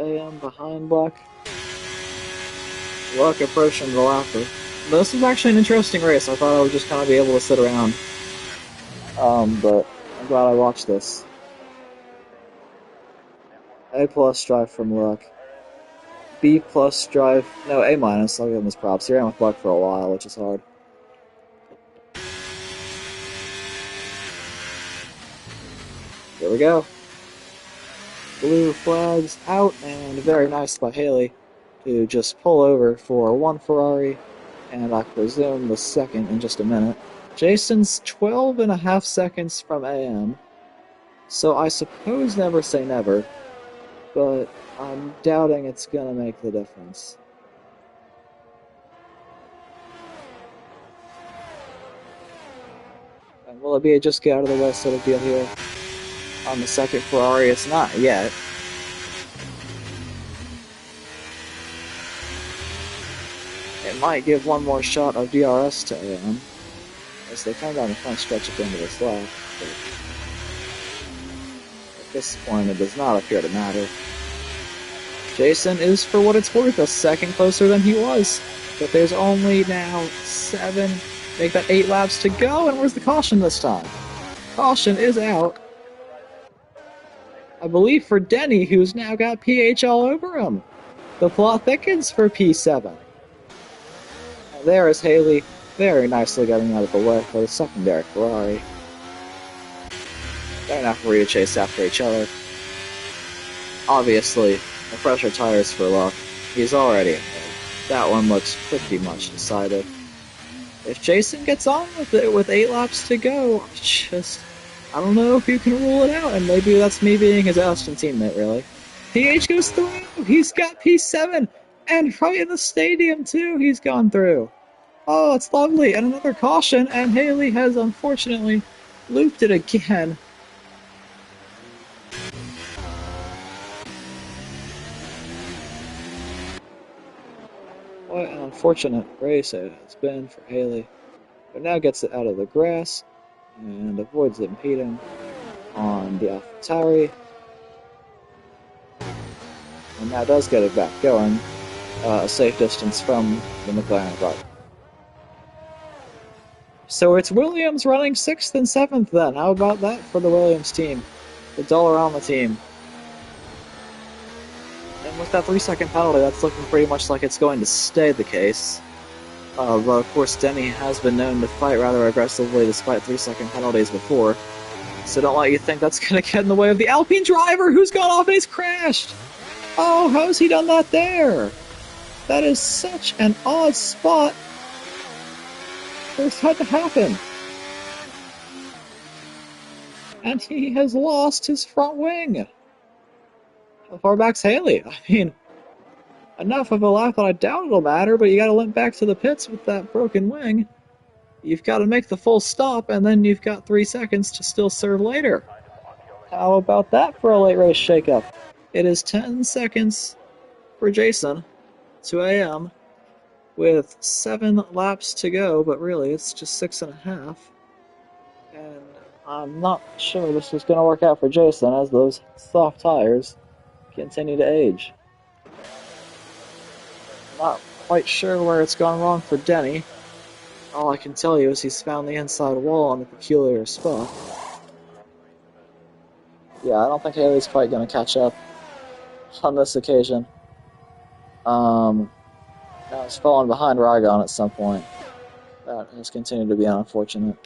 Speaker 2: AM behind Luck. Luck approaching the lapper. This was actually an interesting race. I thought I would just kind of be able to sit around. But I'm glad I watched this. A+ drive from Luck. B+ drive. No, A-. I'll give him his props. He ran with Luck for a while, which is hard. Here we go. Blue flags out, and very nice by Haley to just pull over for one Ferrari. And I presume the second in just a minute. Jason's 12.5 seconds from AM, so I suppose never say never, but I'm doubting it's gonna make the difference. And will it be a just get out of the way sort of deal here? On the second Ferrari, it's not yet. It might give one more shot of DRS to AM as they come down the front stretch at the end of this lap. But at this point, it does not appear to matter. Jason is, for what it's worth, a second closer than he was. But there's only now 7, make that 8 laps to go, and where's the caution this time? Caution is out. I believe for Denny, who's now got PH all over him. The plot thickens for P7. There is Haley, very nicely getting out of the way for the secondary Ferrari. They're not free to chase after each other. Obviously, the fresher tires for Luck. He's already ahead. That one looks pretty much decided. If Jason gets on with it with 8 laps to go, I don't know if you can rule it out, and maybe that's me being his Aston teammate, really. PH goes through! He's got P7! And right in the stadium, too, he's gone through. Oh, it's lovely. And another caution, and Haley has unfortunately looped it again. What an unfortunate race it has been for Haley. But now gets it out of the grass and avoids impeding on the AlphaTauri. And now does get it back going, a safe distance from the McLaren driver. So it's Williams running 6th and 7th then. How about that for the Williams team? The Dollarama team. And with that 3-second penalty, that's looking pretty much like it's going to stay the case. But of course, Denny has been known to fight rather aggressively despite 3-second penalties before. So don't let you think that's going to get in the way of the Alpine driver who's gone off and he's crashed. Oh, how's he done that there? That is such an odd spot for that to happen. And he has lost his front wing. How far back's Haley? I mean, enough of a lap that I doubt it'll matter, but you gotta limp back to the pits with that broken wing. You've got to make the full stop, and then you've got 3 seconds to still serve later. How about that for a late race shakeup? It is 10 seconds for Jason to AM with 7 laps to go, but really it's just 6.5. And I'm not sure this is going to work out for Jason as those soft tires continue to age. Not quite sure where it's gone wrong for Denny. All I can tell you is he's found the inside wall in a peculiar spot. Yeah, I don't think Haley's quite going to catch up on this occasion. Now he's fallen behind Rygon at some point. That has continued to be an unfortunate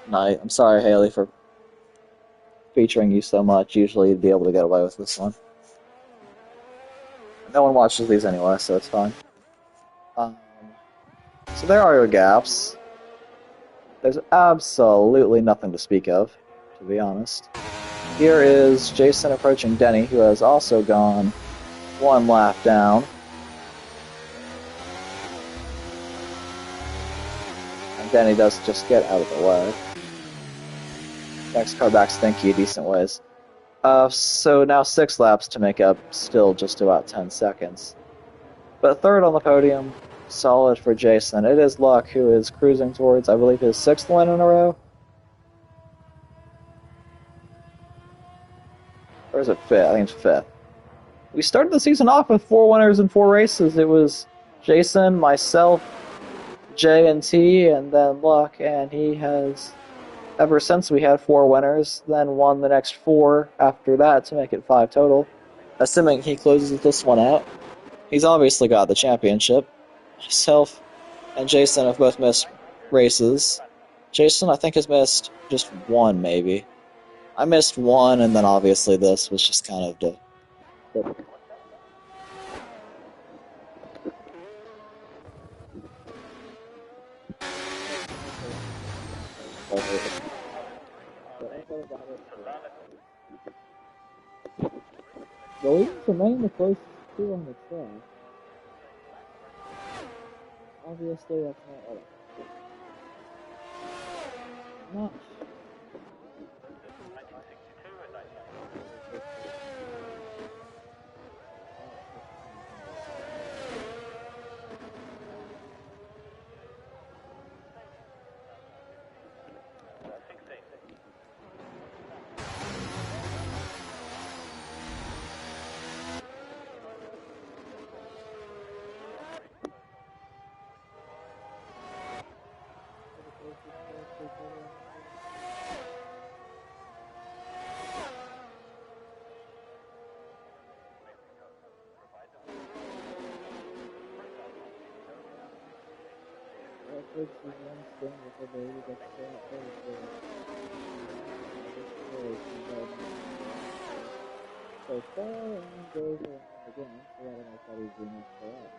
Speaker 2: night. I'm sorry, Haley, for featuring you so much. Usually you'd be able to get away with this one. No one watches these anyway, so it's fine. So there are your gaps. There's absolutely nothing to speak of, to be honest. Here is Jason approaching Denny, who has also gone 1 lap down. And Denny does just get out of the way. Next car back's thank you, decent ways. So now 6 laps to make up, still just about 10 seconds. But third on the podium, solid for Jason. It is Luck who is cruising towards, I believe, his 6th win in a row. Or is it 5th? I think it's 5th. We started the season off with 4 winners in 4 races. It was Jason, myself, Jay and T, and then Luck, and he has, ever since we had 4 winners, then won the next 4 after that to make it 5 total. Assuming he closes this one out, he's obviously got the championship. Myself and Jason have both missed races. Jason, I think, has missed just 1, maybe. I missed 1, and then obviously this was just kind of the... The leaders remain the closest 2 on the track. Obviously, that's not not. So far, and goes again, so that I thought he was doing this for that.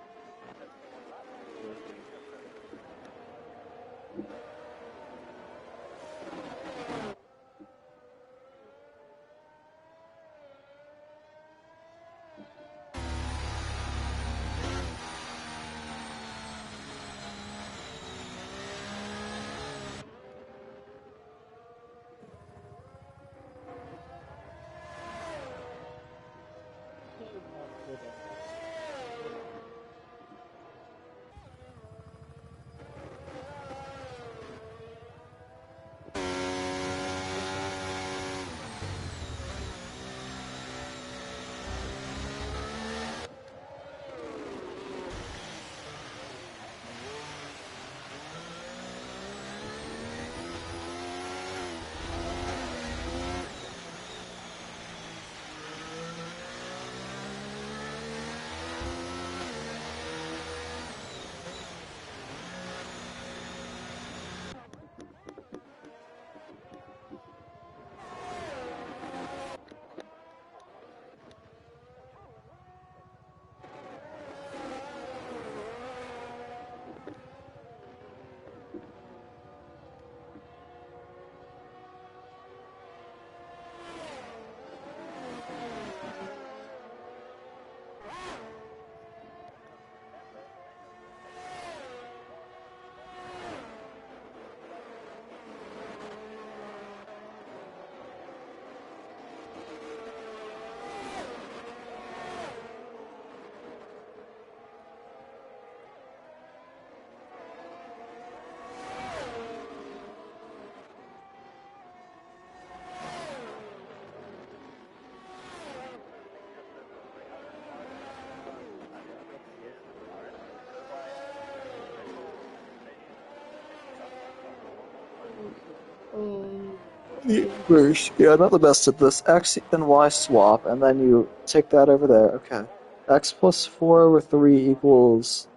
Speaker 2: Yeah, not the best at this. X and Y swap, and then you take that over there. Okay. X plus 4 over 3 equals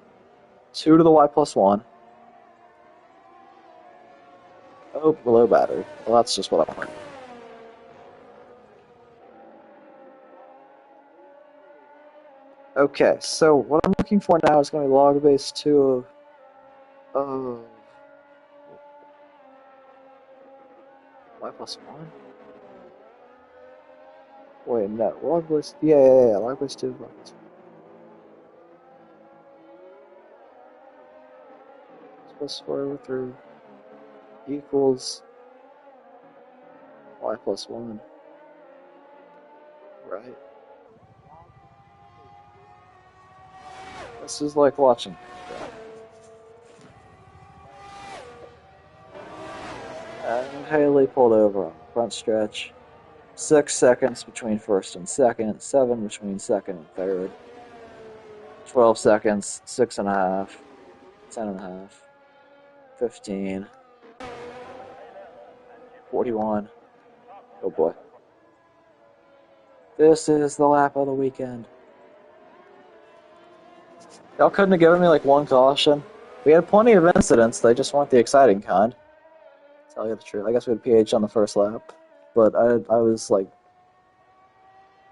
Speaker 2: 2 to the Y plus 1. Oh, below battery. Well, that's just what I want. Okay, so what I'm looking for now is going to be log base 2 of Y plus 1? Wait, no. Log base... Yeah. Log base 2 of Y plus 1. X plus 4 over 3 equals Y plus 1. Right? This is like watching. And Haley pulled over on the front stretch. 6 seconds between first and second. 7 between second and third. 12 seconds. 6.5. 10.5. 15. 41. Oh boy. This is the lap of the weekend. Y'all couldn't have given me like one caution. We had plenty of incidents, they just weren't the exciting kind. Tell you the truth. I guess we had PH on the first lap. But I was like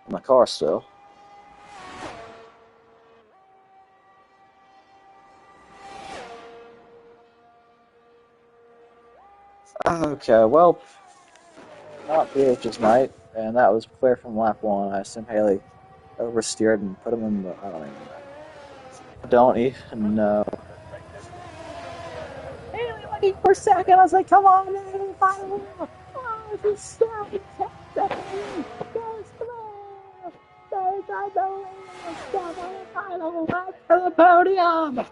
Speaker 2: in the car still. Okay, well, not PH's night, and that was clear from lap 1. I assume Haley oversteered and put him in the... I don't even know. I don't even know. Haley looking for second. I was like, come on, man, final lap. Oh, this is so intense. Final lap for the podium.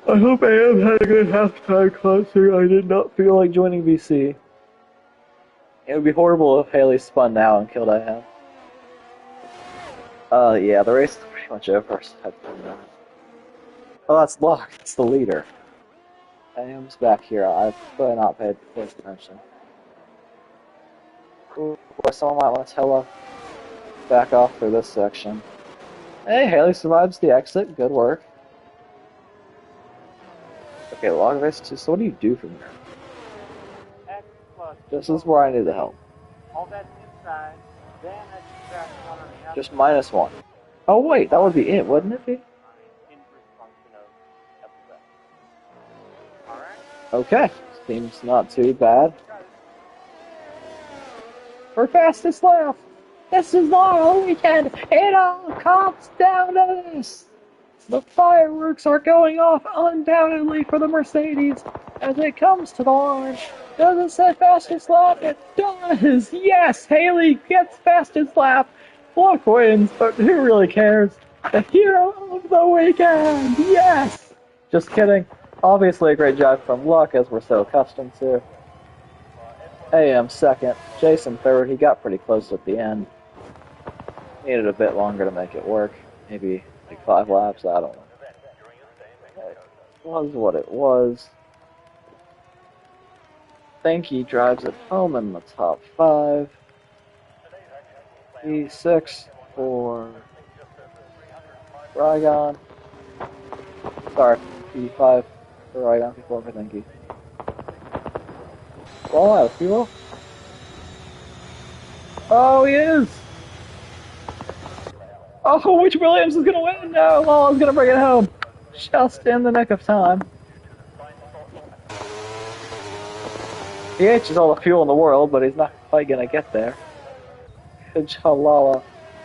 Speaker 2: I hope AM had a good halftime concert. I did not feel like joining VC. It would be horrible if Haley spun now and killed AM. Yeah, the race is pretty much over. So oh, that's Locke. It's the leader. AM's back here. I've probably not paid close attention. Ooh, boy, someone might want to tell her back off through this section. Hey, Haley survives the exit. Good work. Okay, log race 2. So what do you do from here? This is where I need the help.
Speaker 4: All that's inside, then I subtract 1 on the outside.
Speaker 2: Just -1. Oh wait, that would be it, wouldn't it be? Okay, seems not too bad. For fastest lap, this is not a weekend. It all comes down to this. The fireworks are going off undoubtedly for the Mercedes as it comes to the line. Does it say fastest lap? It does! Yes! Haley gets fastest lap. Luck wins, but who really cares? The hero of the weekend! Yes! Just kidding. Obviously a great job from Luck, as we're so accustomed to. AM second. Jason third. He got pretty close at the end. Needed a bit longer to make it work. Maybe like 5 laps, I don't know. It was what it was. Think he drives it home in the top 5. P6 for Rygon. Sorry, P5 for Rygon, P4 for Thinky. Well, out of fuel. Oh, he is! Oh, which Williams is gonna win? No, Lawl's gonna bring it home. Just in the nick of time. PH is all the fuel in the world, but he's not quite gonna get there. Good job, Lala.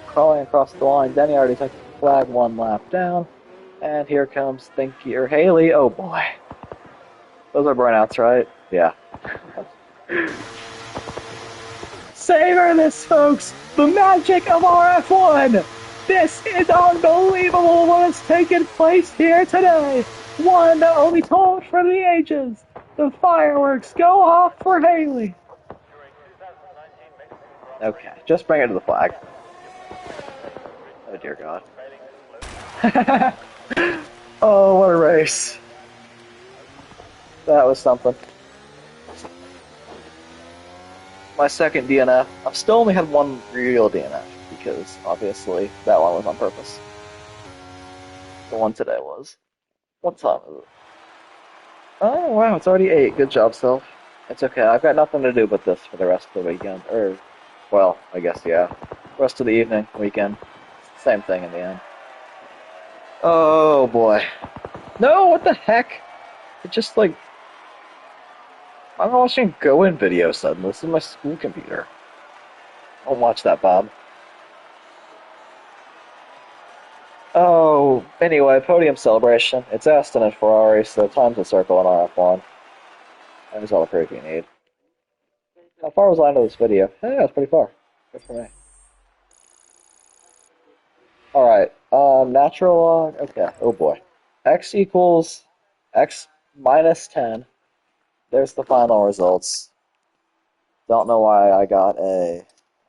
Speaker 2: Crawling across the line. Denny already took the flag 1 lap down. And here comes Thinky or Haley. Oh boy. Those are burnouts, right? Yeah. Savor this, folks! The magic of RF1! This is unbelievable what has taken place here today! One that will be told for the ages! The fireworks go off for Haley! Okay, just bring it to the flag. Oh dear God. Oh, what a race. That was something. My second DNF. I've still only had one real DNF, because obviously that one was on purpose. The one today was. What time is it? Oh wow, it's already 8. Good job, Self. It's okay, I've got nothing to do but this for the rest of the weekend. Or, well, I guess, yeah. Rest of the evening, weekend. Same thing in the end. Oh boy. No, what the heck? It just like... I'm watching a Go-In video suddenly. This is my school computer. Don't watch that, Bob. Oh, anyway, podium celebration. It's Aston and Ferrari, so time's a circle in RF1. There's all the proof you need. How far was I into this video? Yeah, it's pretty far. Good for me. Alright, natural log. Okay, oh boy. X equals X minus 10. There's the final results. Don't know why I got a...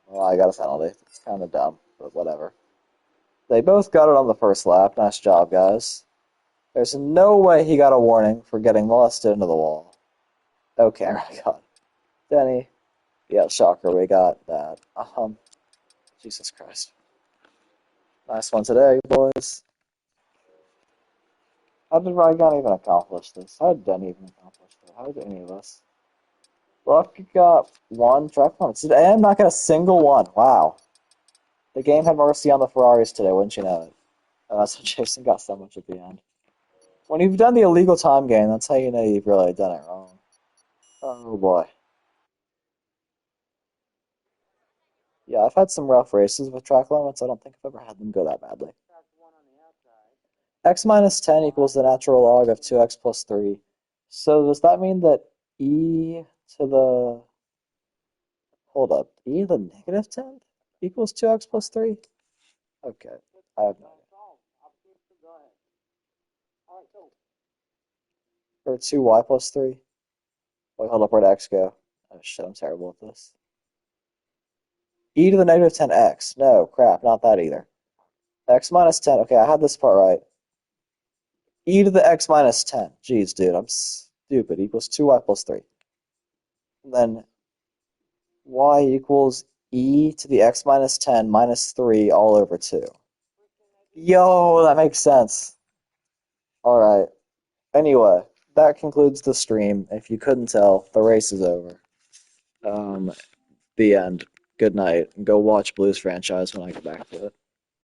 Speaker 2: Well, I got a penalty. It's kind of dumb, but whatever. They both got it on the first lap. Nice job, guys. There's no way he got a warning for getting molested into the wall. Okay, I got Denny. Yeah, shocker, we got that. Jesus Christ. Nice one today, boys. How did Ryan even accomplish this? How did Denny even accomplish this? How did any of us? Luck got one track points. Did AM not get a single one? Wow. The game had mercy on the Ferraris today, wouldn't you know it? That's why Jason got so much at the end. When you've done the illegal time game, that's how you know you've really done it wrong. Oh boy. Yeah, I've had some rough races with track limits. I don't think I've ever had them go that badly. X minus 10 equals the natural log of 2x plus 3. So does that mean that e to the... Hold up. E to the negative 10 equals 2x plus 3? Okay. I have no idea. Or 2y plus 3? Wait, hold up. Where'd x go? Oh shit, I'm terrible at this. E to the negative 10x. No, crap, not that either. X minus 10. Okay, I had this part right. E to the x minus 10. Jeez, dude, I'm stupid. Equals 2y plus 3. And then y equals e to the x minus 10 minus 3 all over 2. Yo, that makes sense. Alright. Anyway, that concludes the stream. If you couldn't tell, the race is over. The end. Good night. Go watch Blues franchise when I get back to it.